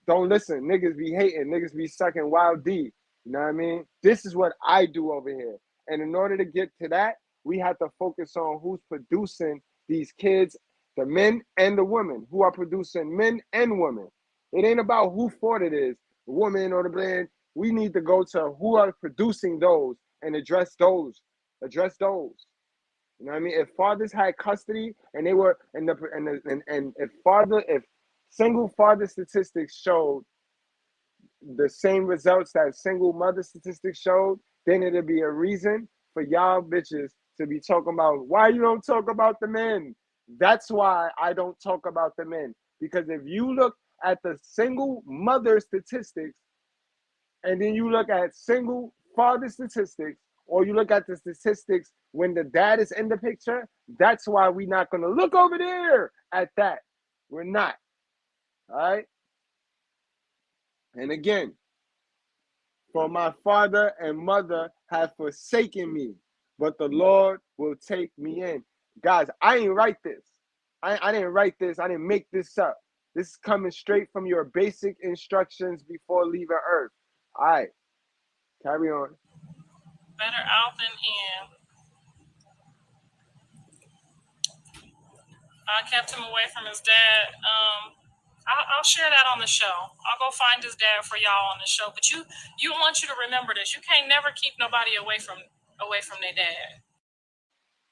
don't listen. Niggas be hating. Niggas be sucking wild D. You know what I mean? This is what I do over here. And in order to get to that, we have to focus on who's producing these kids, the men and the women, who are producing men and women. It ain't about who fault it is, the woman or the man. We need to go to who are producing those and address those. Address those. You know what I mean? If fathers had custody and they were and if single father statistics showed the same results that single mother statistics showed, then it'd be a reason for y'all bitches to be talking about why you don't talk about the men. That's why I don't talk about the men. Because if you look at the single mother statistics and then you look at single father statistics, or you look at the statistics when the dad is in the picture, that's why we're not going to look over there at that. We're not. All right? And again, for my father and mother have forsaken me, but the Lord will take me in. Guys, I ain't write this. I didn't write this. I didn't make this up. This is coming straight from your basic instructions before leaving Earth. All right. Carry on. Better out than in. I kept him away from his dad. I'll share that on the show. I'll go find his dad for y'all on the show. But you want you to remember this. You can't never keep nobody away from their dad.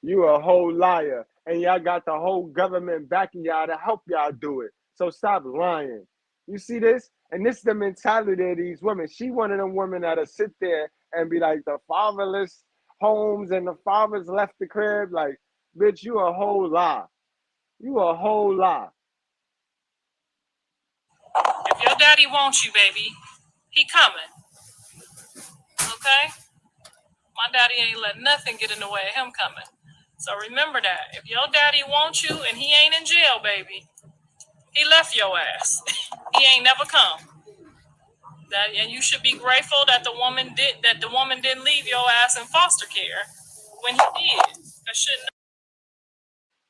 You a whole liar. And y'all got the whole government backing y'all to help y'all do it. So stop lying. You see this? And this is the mentality of these women. She one of them women that'll sit there and be like, the fatherless homes and the fathers left the crib. Like, bitch, you a whole lie. You a whole lie. If your daddy wants you, baby, he coming. Okay? My daddy ain't let nothing get in the way of him coming. So remember that. If your daddy wants you and he ain't in jail, baby, he left your ass. He ain't never come. And you should be grateful that the woman didn't leave your ass in foster care when he did. That shouldn't.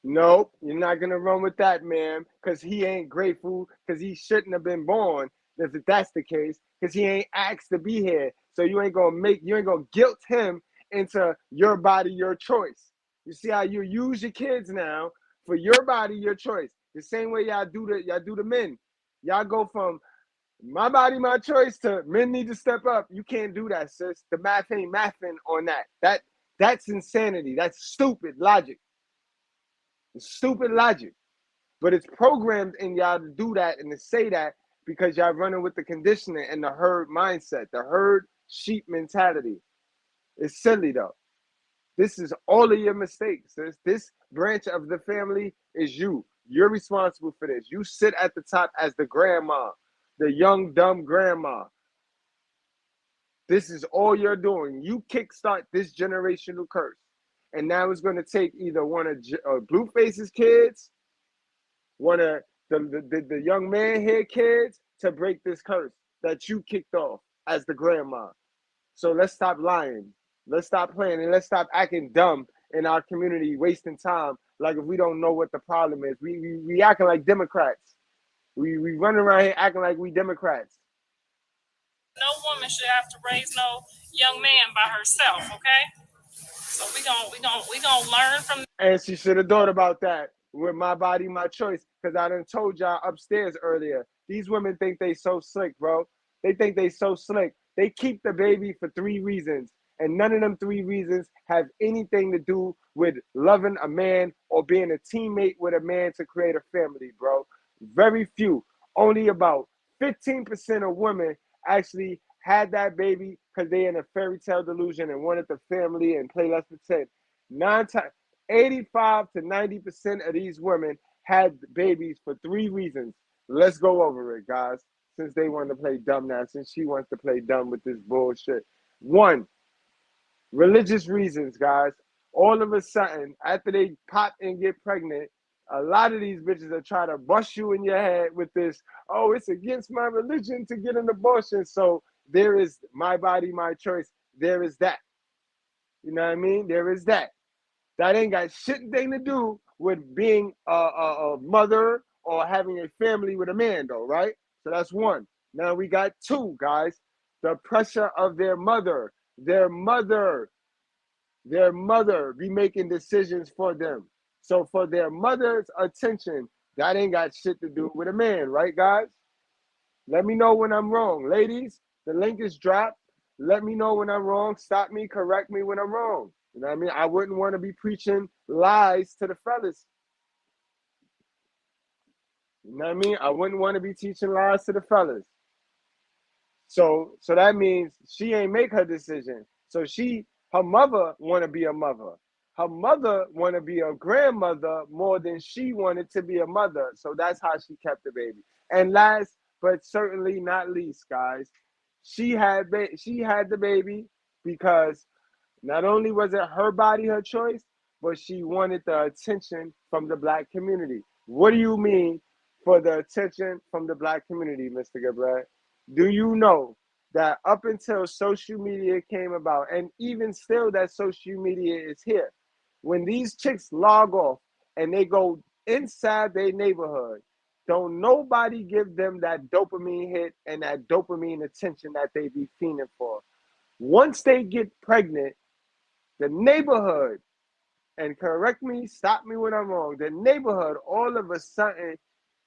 Nope, you're not gonna run with that, man, because he ain't grateful, because he shouldn't have been born, if that's the case, because he ain't asked to be here. So you ain't gonna guilt him into your body, your choice. You see how you use your kids now for your body, your choice. The same way y'all do the men. Y'all go from my body, my choice to men need to step up. You can't do that, sis. The math ain't mathing on that. That's insanity. That's stupid logic. It's stupid logic. But it's programmed in y'all to do that and to say that because y'all running with the conditioning and the herd mindset, the herd sheep mentality. It's silly though. This is all of your mistakes. This branch of the family is you. You're responsible for this. You sit at the top as the grandma, the young, dumb grandma. This is all you're doing. You kickstart this generational curse. And now it's going to take either one of Blueface's kids, one of the young man here kids to break this curse that you kicked off as the grandma. So let's stop lying. Let's stop playing, and let's stop acting dumb in our community, wasting time like if we don't know what the problem is. We acting like Democrats. We run around here acting like we Democrats. No woman should have to raise no young man by herself, okay? So we gonna learn from. And she should have thought about that with My Body, My Choice, because I done told y'all upstairs earlier. These women think they so slick, bro. They think they so slick. They keep the baby for 3 reasons, and none of them 3 reasons have anything to do with loving a man or being a teammate with a man to create a family, bro. Very few. Only about 15% of women actually had that baby because they in a fairy tale delusion and wanted the family and play less pretend. 85 to 90% of these women had babies for 3 reasons. Let's go over it, guys. Since they want to play dumb now, since she wants to play dumb with this bullshit. 1, religious reasons, guys. All of a sudden, after they pop and get pregnant, a lot of these bitches are trying to bust you in your head with this, oh, it's against my religion to get an abortion. So there is My Body, My Choice. There is that. You know what I mean? There is that. That ain't got shit thing to do with being a mother or having a family with a man, though, right? So that's 1. Now we got 2, guys. The pressure of their mother. Their mother be making decisions for them. So for their mother's attention, that ain't got shit to do with a man, right, guys? Let me know when I'm wrong. Ladies, the link is dropped. Let me know when I'm wrong. Stop me, correct me when I'm wrong. You know what I mean? I wouldn't want to be preaching lies to the fellas. You know what I mean? I wouldn't want to be teaching lies to the fellas. So that means she ain't make her decision. So her mother want to be a mother. Her mother want to be a grandmother more than she wanted to be a mother. So that's how she kept the baby. And last but certainly not least, guys, she had the baby because not only was it her body, her choice, but she wanted the attention from the Black community. What do you mean for the attention from the Black community, Mr. Goodbread? Do you know that up until social media came about, and even still that social media is here, when these chicks log off and they go inside their neighborhood, don't nobody give them that dopamine hit and that dopamine attention that they be fiending for. Once they get pregnant, the neighborhood, and correct me, stop me when I'm wrong, the neighborhood all of a sudden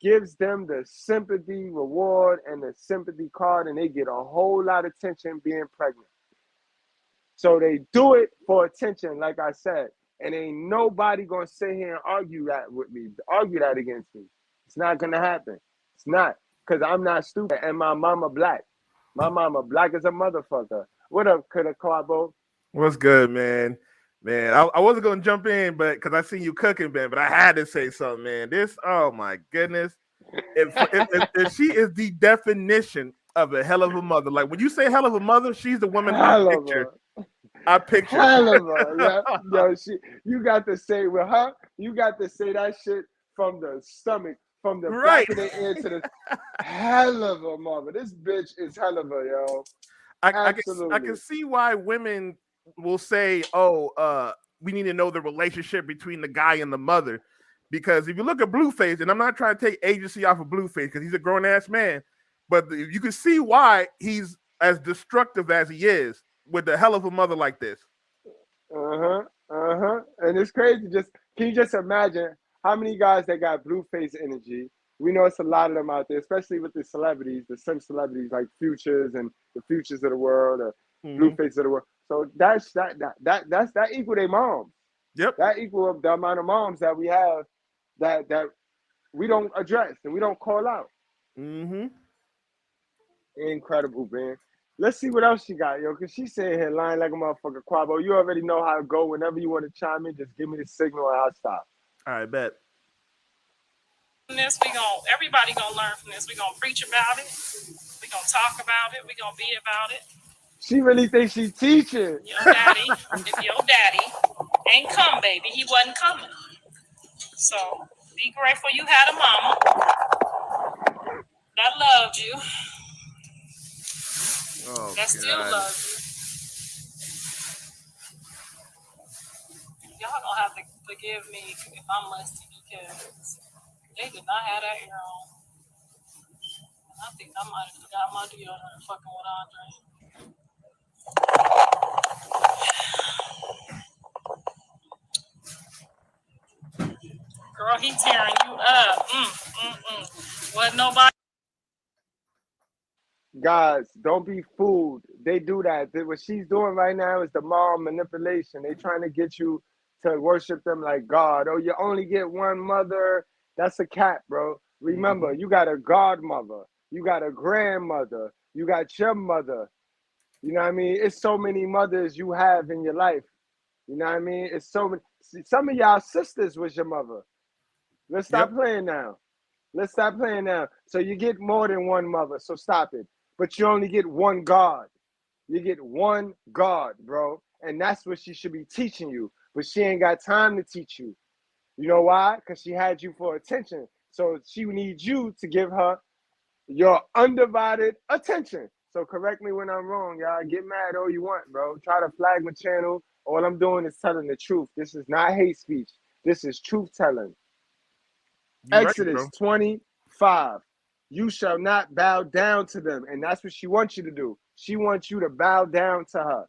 gives them the sympathy reward and the sympathy card, and they get a whole lot of attention being pregnant. So they do it for attention, like I said, and ain't nobody gonna sit here and argue that with me, argue that against me. It's not gonna happen. It's not, because I'm not stupid, and my mama Black. My mama Black as a motherfucker. What up, Quabo? What's good, man? Man, I wasn't gonna jump in, but because I seen you cooking, man, but I had to say something, man. This, oh my goodness, if she is the definition of a hell of a mother. Like when you say hell of a mother, she's the woman I picture. I picture. Hell of her, yeah. Yo, you got to say with her, you got to say that shit from the stomach, from the back of the ear to the hell of a mother. This bitch is hell of a, yo. I can see why women will say, oh, we need to know the relationship between the guy and the mother. Because if you look at Blueface, and I'm not trying to take agency off of Blueface because he's a grown-ass man, but you can see why he's as destructive as he is with the hell of a mother like this. And it's crazy. Can you just imagine how many guys that got Blueface energy? We know it's a lot of them out there, especially with the celebrities, the some celebrities like Futures and the Futures of the world, or Blueface of the world. So that's that equal their moms. Yep. That equal the amount of moms that we have that we don't address and we don't call out. Incredible, man. Let's see what else she got, yo, because she's sitting here lying like a motherfucker. Quabo, you already know how it go. Whenever you want to chime in, just give me the signal and I'll stop. All right, bet. This everybody gonna learn from this. We gonna preach about it. We gonna talk about it. We gonna be about it. She really thinks she's teaching. Your daddy, if your daddy ain't come, baby. He wasn't coming. So be grateful you had a mama that loved you. That still loves you. Y'all gonna have to forgive me if I'm musty because they did not have that hair on. I think I might have forgot my deodorant fucking with Andre. Girl, he tearing you up. Wasn't nobody. Guys, don't be fooled. They do that. What she's doing right now is the mom manipulation. They trying to get you to worship them like God. Oh, you only get one mother. That's a cap, bro. Remember, you got a godmother. You got a grandmother. You got your mother. You know what I mean? It's so many mothers you have in your life. You know what I mean? It's so many. Some of y'all sisters was your mother. Let's stop playing now. Let's stop playing now. So you get more than one mother. So stop it. But you only get one God. You get one God, bro. And that's what she should be teaching you. But she ain't got time to teach you. You know why? Because she had you for attention. So she needs you to give her your undivided attention. So correct me when I'm wrong, y'all. Get mad all you want, bro. Try to flag my channel. All I'm doing is telling the truth. This is not hate speech. This is truth telling. Exodus 25. You shall not bow down to them. And that's what she wants you to do. She wants you to bow down to her.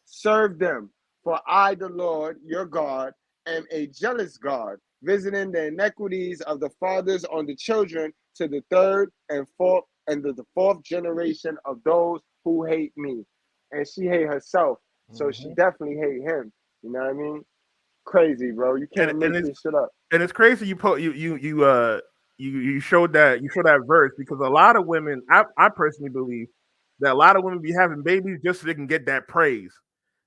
Serve them. For I, the Lord, your God, am a jealous God, visiting the iniquities of the fathers on the children to the third and fourth and the fourth generation of those who hate me. And she hate herself. So she definitely hate him. You know what I mean? Crazy, bro. You can't make this shit up. And it's crazy you showed that verse because a lot of women, I personally believe that a lot of women be having babies just so they can get that praise.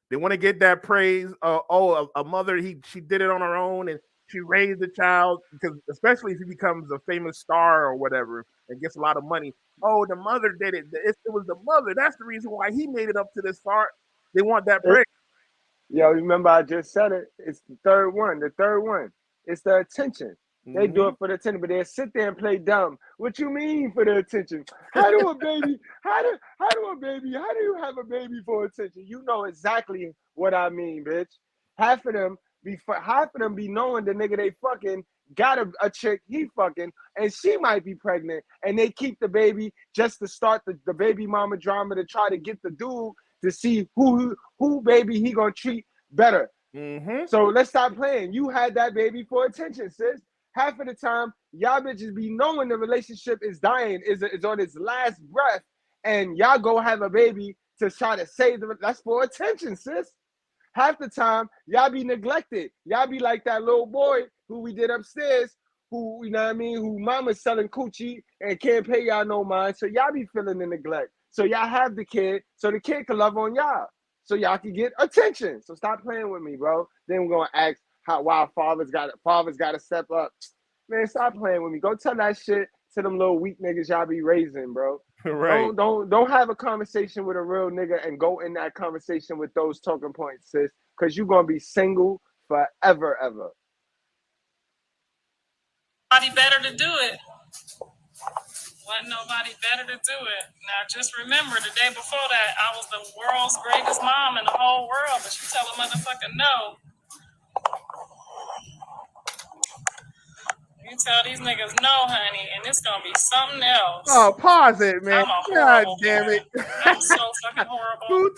They want to get that praise. A mother, she did it on her own and she raised the child, because especially if he becomes a famous star or whatever and gets a lot of money. Oh, the mother did it. It was the mother. That's the reason why he made it up to this far. They want that praise. Yo, remember I just said it. It's the third one. The third one. It's the attention. They do it for the attention, but they sit there and play dumb. What you mean for the attention? How do you have a baby for attention? You know exactly what I mean, bitch. Half of them be knowing the nigga they fucking got a chick he fucking, and she might be pregnant, and they keep the baby just to start the baby mama drama to try to get the dude to see who baby he gonna treat better. So let's stop playing. You had that baby for attention, sis. Half of the time, y'all bitches be knowing the relationship is dying, is on its last breath, and y'all go have a baby to try to save them. That's for attention, sis. Half the time, y'all be neglected. Y'all be like that little boy who we did upstairs, who, you know what I mean, who mama's selling coochie and can't pay y'all no mind. So y'all be feeling the neglect. So y'all have the kid, so the kid can love on y'all. So y'all can get attention. So stop playing with me, bro. Then we're gonna ask why fathers gotta step up. Man, stop playing with me. Go tell that shit to them little weak niggas y'all be raising, bro. Right. Don't have a conversation with a real nigga and go in that conversation with those talking points, sis. Cause you're gonna be single forever, ever. Nobody better to do it. Wasn't nobody better to do it. Now just remember, the day before that, I was the world's greatest mom in the whole world, but you tell a motherfucker no. You tell these niggas no, honey, and it's gonna be something else. Oh, pause it, man. God damn it. I'm so fucking horrible. Who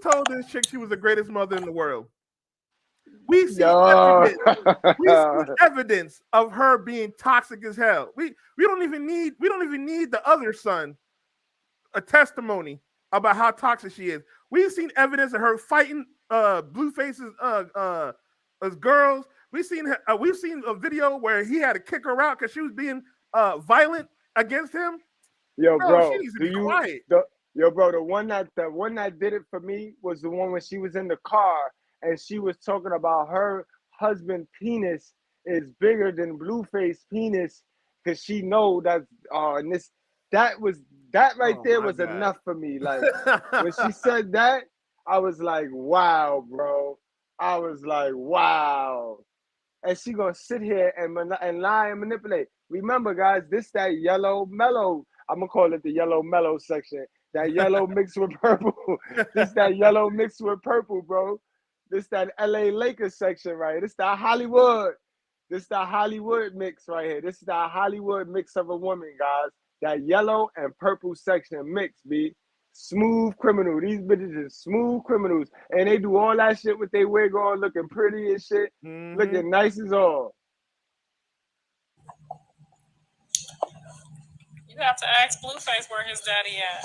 told this chick she was the greatest mother in the world? We see evidence of her being toxic as hell. We don't even need the other son a testimony about how toxic she is. We've seen evidence of her fighting Blueface's as girls. We've seen a video where he had to kick her out because she was being violent against him. Yo, bro, she needs to be quiet. The one that did it for me was the one when she was in the car and she was talking about her husband penis is bigger than Blueface penis because she know that and this that right there was enough for me. Like when she said that, I was like, wow, bro. I was like, wow. And she gonna sit here and lie and manipulate. Remember, guys, this that yellow mellow. I'm gonna call it the yellow mellow section. That yellow mixed with purple. This that yellow mixed with purple, bro. This that LA Lakers section right here. This that Hollywood. This that Hollywood mix right here. This is that Hollywood mix of a woman, guys. That yellow and purple section mix, B. Smooth criminal. These bitches is smooth criminals. And they do all that shit with their wig on, looking pretty and shit. Looking nice as all. You have to ask Blueface where his daddy at.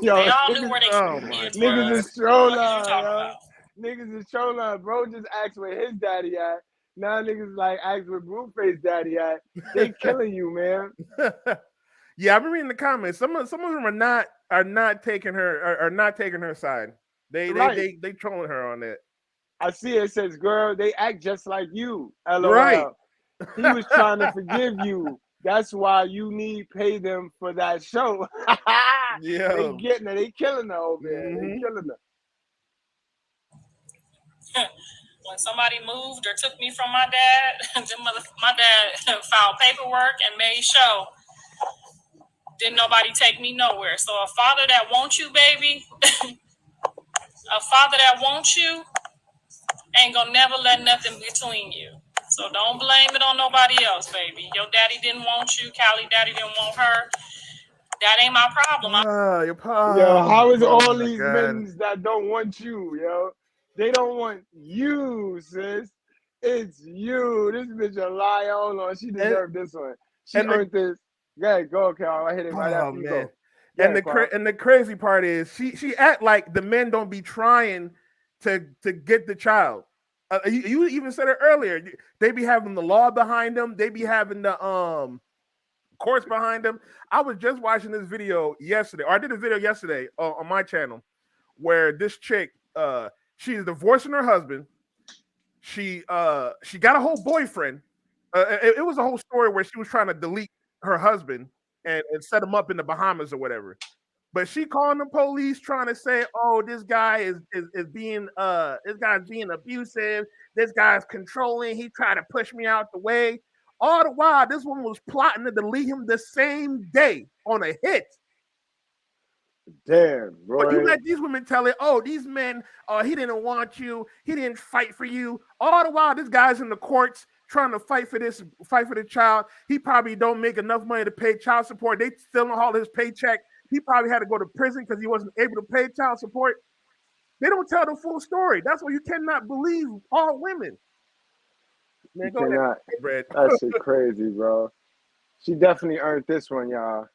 Yo, they all knew where they kids were. Niggas is trolling, yo. Niggas is trolling. Bro just asked where his daddy at. Now niggas like ask where Blueface daddy at. They killing you, man. Yeah, I've been reading the comments. Some of them are not taking her side. They trolling her on that. I see it says, girl, they act just like you. LOL. Right. He was trying to forgive you. That's why you need pay them for that show. Yeah. They getting her. They killing her over there. They killing her. When somebody moved or took me from my dad, my dad filed paperwork and made sure didn't nobody take me nowhere. So a father that wants you, baby, a father that wants you ain't gonna never let nothing between you. So don't blame it on nobody else, baby. Your daddy didn't want you. Callie daddy didn't want her. That ain't my problem. Yo, how is all these men that don't want you, yo? They don't want you, sis. It's you. This bitch a liar. Hold on. She deserved this one. She earned this. Yeah, go, Carl. I hit it right after you go. And the crazy part is she act like the men don't be trying to get the child. You even said it earlier. They be having the law behind them. They be having the courts behind them. I was just watching this video yesterday, or I did a video yesterday on my channel where this chick, she's divorcing her husband. She got a whole boyfriend. It was a whole story where she was trying to delete her husband and set him up in the Bahamas or whatever. But she calling the police trying to say, oh, this guy is being this guy's being abusive, this guy's controlling, he tried to push me out the way. All the while, this woman was plotting to delete him the same day on a hit. Damn, bro. But you let these women tell it, oh, these men, he didn't want you, he didn't fight for you. All the while, this guy's in the courts trying to fight for the child. He probably don't make enough money to pay child support. They stealing all his paycheck. He probably had to go to prison because he wasn't able to pay child support. They don't tell the full story. That's why you cannot believe all women. Man, go ahead, Brad. That shit crazy, bro. She definitely earned this one, y'all.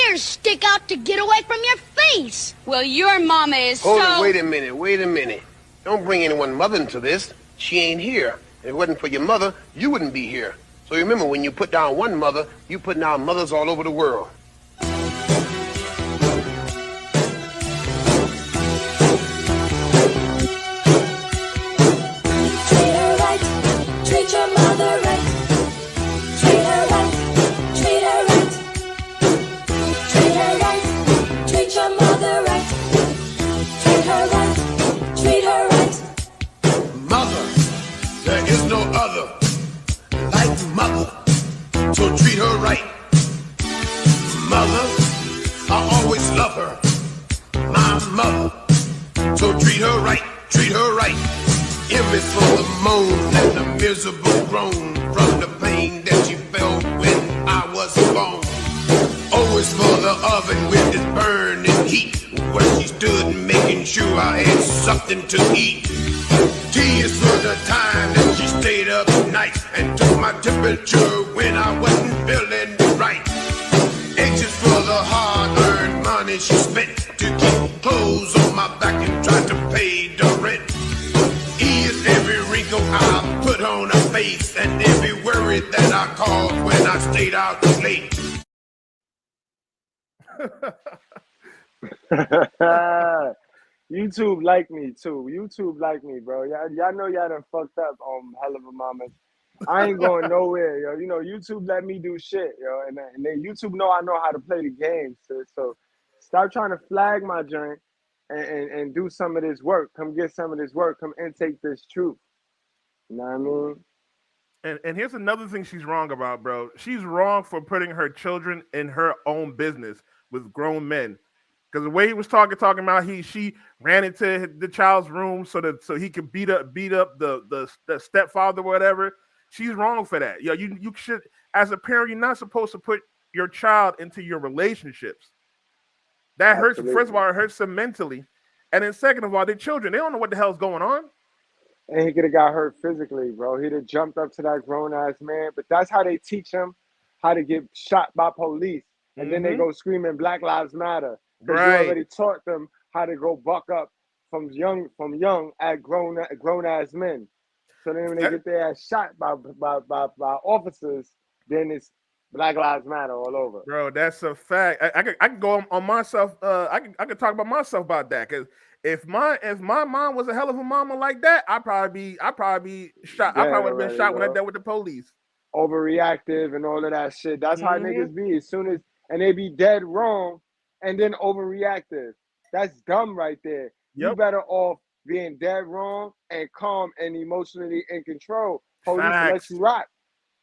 Ears stick out to get away from your face. Well, your mama is Hold it, wait a minute. Don't bring anyone mother into this. She ain't here. If it wasn't for your mother, you wouldn't be here. So remember, when you put down one mother, you put down mothers all over the world. Treat your mother right. Treat her right. Treat her right. Treat her right. Treat your mother right. Treat her right. Treat her right. Mother, there is no other like mother. So treat her right. Mother, I always love her. My mother. So treat her right. Treat her right. Emmy for the moan and the miserable groan from the pain that she felt when I was born. Always for the oven with its burning heat, where she stood making sure I had something to eat. T is for the time that she stayed up night and took my temperature when I wasn't feeling right. H is for the hard-earned money she spent to keep clothes on my back and try to pay the rent. E is every wrinkle I put on her face and every worry that I caused when I stayed out late. YouTube like me too. YouTube like me, bro. Y'all know y'all done fucked up on Hell of a Mama. I ain't going nowhere, yo. You know, YouTube let me do shit, yo. And then YouTube know I know how to play the game, so stop trying to flag my joint. and do some of this work. Come get some of this work. Come intake this truth. You know what I mean? And here's another thing she's wrong about, bro. She's wrong for putting her children in her own business with grown men. Because the way he was talking about she ran into the child's room so he could beat up the stepfather or whatever. She's wrong for that. Yeah, you should, as a parent, you're not supposed to put your child into your relationships. That hurts. First of all, it hurts them mentally, and then second of all, their children, they don't know what the hell's going on. And he could have got hurt physically, bro. He'd have jumped up to that grown ass man. But that's how they teach him how to get shot by police, and then they go screaming Black Lives Matter. Because you already taught them how to go buck up from young at grown ass men. So then when they get their ass shot by officers, then it's Black Lives Matter all over. Bro, that's a fact. I could go on myself. I could talk about myself about that. Because if my mom was a hell of a mama like that, I'd probably be shot. I probably would have been shot when I dealt with the police. Overreactive and all of that shit. That's how niggas be. As soon as they be dead wrong and then overreactive. That's dumb right there. Yep. You better off being dead wrong and calm and emotionally in control. Police let you rock.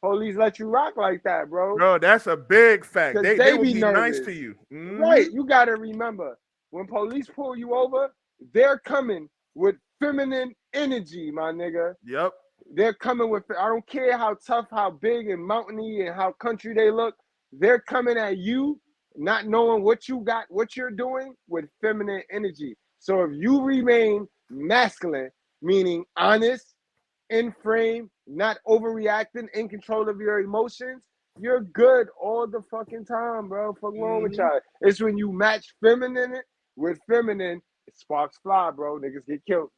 Police let you rock like that, bro. Bro, that's a big fact. They will be nice to you. Right. You got to remember, when police pull you over, they're coming with feminine energy, my nigga. Yep. They're coming with, I don't care how tough, how big and mountainy and how country they look. They're coming at you, not knowing what you got, what you're doing, with feminine energy. So if you remain masculine, meaning honest, in frame, not overreacting, in control of your emotions, you're good all the fucking time, bro. Fuck wrong with y'all. It's when you match feminine with feminine, sparks fly, bro. Niggas get killed.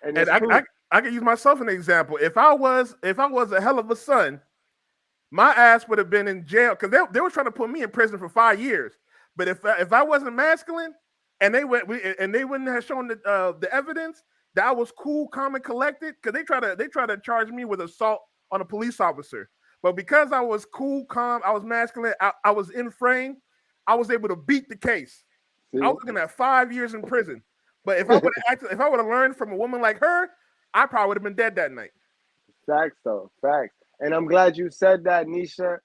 And I can use myself as an example. If I was a hell of a son, my ass would have been in jail because they were trying to put me in prison for 5 years. But if I wasn't masculine and they wouldn't have shown the evidence that I was cool, calm, and collected, because they try to charge me with assault on a police officer. But because I was cool, calm, I was masculine, I was in frame, I was able to beat the case. See? I was looking at 5 years in prison. But if I would have learned from a woman like her, I probably would have been dead that night. Facts, though. Facts. And I'm glad you said that, Nisha.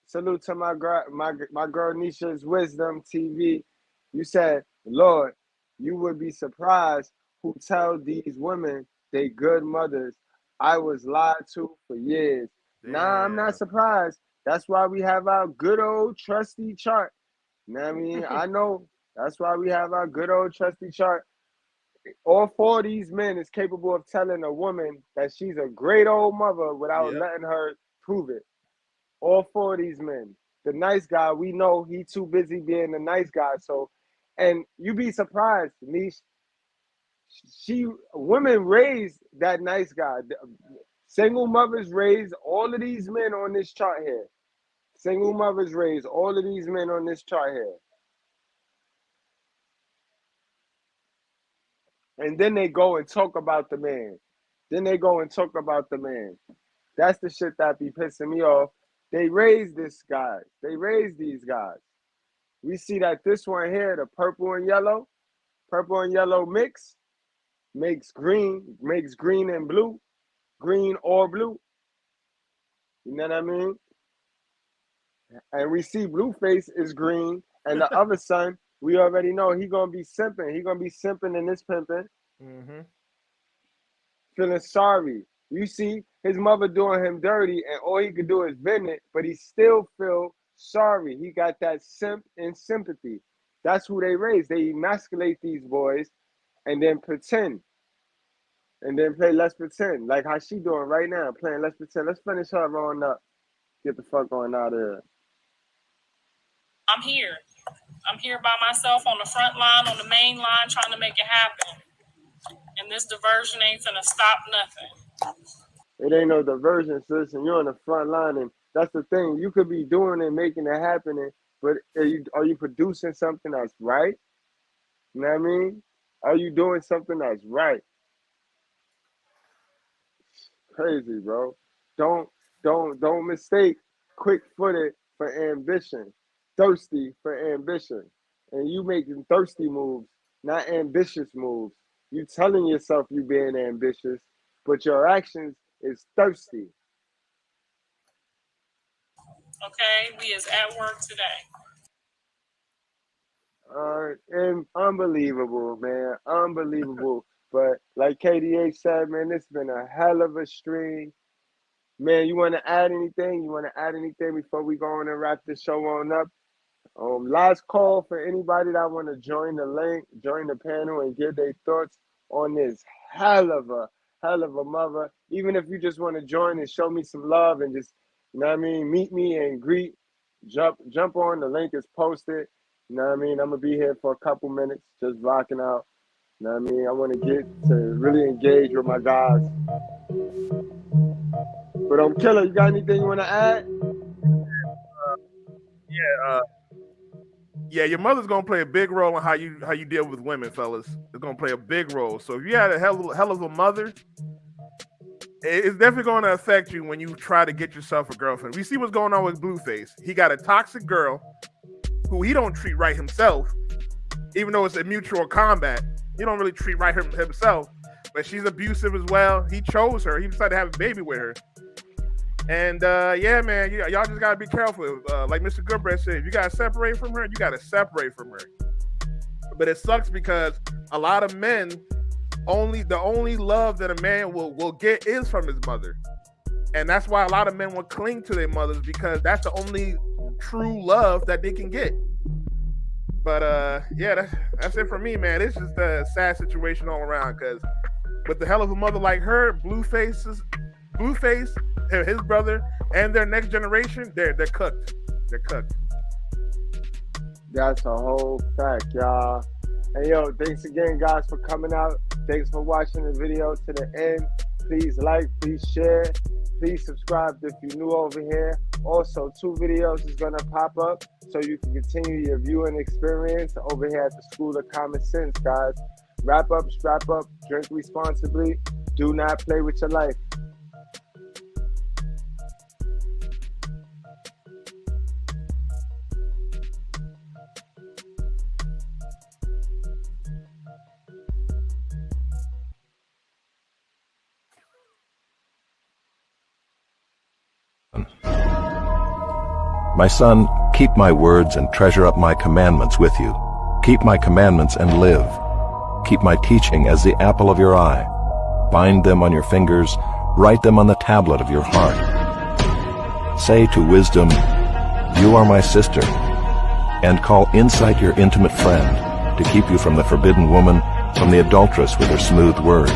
Salute to my girl Nisha's Wisdom TV. You said, Lord, you would be surprised who tell these women they good mothers. I was lied to for years. Damn. Nah, I'm not surprised. That's why we have our good old trusty chart. You know what I mean? I know. That's why we have our good old trusty chart. All 4 of these men is capable of telling a woman that she's a great old mother without letting her prove it. All 4 of these men. The nice guy, we know he too busy being the nice guy. So, and you be surprised, Nish. Women raised that nice guy. Single mothers raised all of these men on this chart here. Single mothers raised all of these men on this chart here. And then they go and talk about the man. That's the shit that be pissing me off. They raised this guy. They raised these guys. We see that this one here, the purple and yellow mix makes green and blue, green or blue. You know what I mean? And we see Blueface is green, and the other son, we already know he gonna be simping. He gonna be simping in this pimping. Feeling sorry. You see his mother doing him dirty, and all he could do is vent it, but he still feel sorry. He got that simp and sympathy. That's who they raise. They emasculate these boys and then pretend. And then play Let's Pretend. Like how she doing right now, playing Let's Pretend. Let's finish her rolling up. Get the fuck on out of here. I'm here. I'm here by myself on the front line, on the main line, trying to make it happen. And this diversion ain't gonna stop nothing. It ain't no diversion, sis, and you're on the front line, and that's the thing. You could be doing it, making it happen, but are you producing something that's right? You know what I mean? Are you doing something that's right? Crazy, bro. Don't mistake quick-footed for ambition, thirsty for ambition, and you making thirsty moves not ambitious moves. You telling yourself you being ambitious, but your actions is thirsty. Okay, we is at work today. And unbelievable, man. Unbelievable. But like KDH said, man, it's been a hell of a stream. Man, you want to add anything? You want to add anything before we go on and wrap this show on up? Last call for anybody that want to join the panel and give their thoughts on this hell of a mother. Even if you just want to join and show me some love and just, you know what I mean, meet me and greet, jump on. The link is posted. You know what I mean? I'm going to be here for a couple minutes, just rocking out. You know what I mean? I want to get to really engage with my guys. But Killer, you got anything you want to add? Yeah, your mother's gonna play a big role in how you deal with women, fellas. It's gonna play a big role. So if you had a hell of a mother, it's definitely gonna affect you when you try to get yourself a girlfriend. We see what's going on with Blueface. He got a toxic girl who he don't treat right himself, even though it's a mutual combat. He don't really treat right himself, but she's abusive as well. He chose her. He decided to have a baby with her. And yeah, man, y'all just gotta be careful. Like Mr.Goodbread said, if you gotta separate from her, you gotta separate from her. But it sucks because a lot of men the only love that a man will get is from his mother, and that's why a lot of men will cling to their mothers, because that's the only true love that they can get. But yeah, that's it for me, man. It's just a sad situation all around. Because with the hell of a mother like her, Blueface, his brother, and their next generation, they're cooked. They're cooked. That's a whole fact, y'all. And yo, thanks again, guys, for coming out. Thanks for watching the video to the end. Please like, please share, please subscribe if you're new over here. Also, 2 videos is gonna pop up so you can continue your viewing experience over here at the School of Common Sense, guys. Wrap up, strap up, drink responsibly. Do not play with your life. My son, keep my words and treasure up my commandments with you. Keep my commandments and live. Keep my teaching as the apple of your eye. Bind them on your fingers, write them on the tablet of your heart. Say to wisdom, you are my sister, and call insight your intimate friend, to keep you from the forbidden woman, from the adulteress with her smooth words.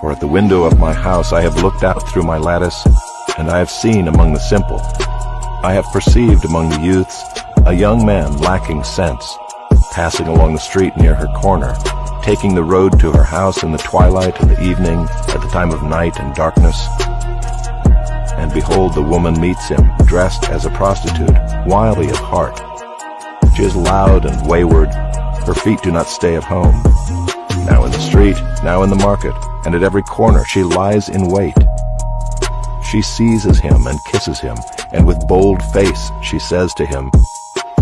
For at the window of my house I have looked out through my lattice, and I have seen among the simple. I have perceived among the youths a young man lacking sense, passing along the street near her corner, taking the road to her house in the twilight and the evening, at the time of night and darkness. And behold, the woman meets him, dressed as a prostitute, wily of heart. She is loud and wayward, her feet do not stay at home. Now in the street, now in the market, and at every corner she lies in wait. She seizes him and kisses him, and with bold face she says to him,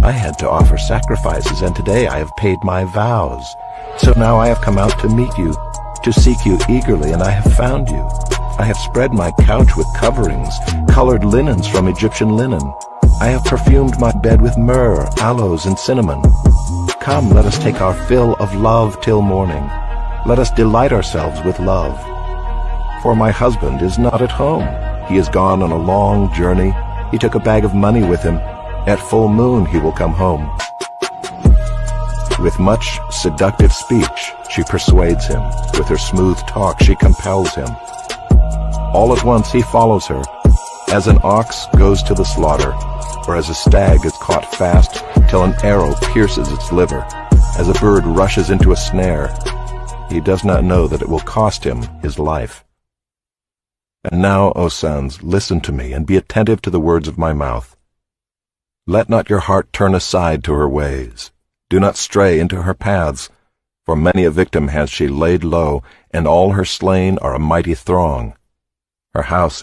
I had to offer sacrifices, and today I have paid my vows. So now I have come out to meet you, to seek you eagerly, and I have found you. I have spread my couch with coverings, colored linens from Egyptian linen. I have perfumed my bed with myrrh, aloes, and cinnamon. Come, let us take our fill of love till morning. Let us delight ourselves with love. For my husband is not at home. He has gone on a long journey. He took a bag of money with him. At full moon he will come home. With much seductive speech she persuades him. With her smooth talk she compels him. All at once he follows her, as an ox goes to the slaughter, or as a stag is caught fast till an arrow pierces its liver, as a bird rushes into a snare. He does not know that it will cost him his life. And now, O sons, listen to me, and be attentive to the words of my mouth. Let not your heart turn aside to her ways. Do not stray into her paths, for many a victim has she laid low, and all her slain are a mighty throng. Her house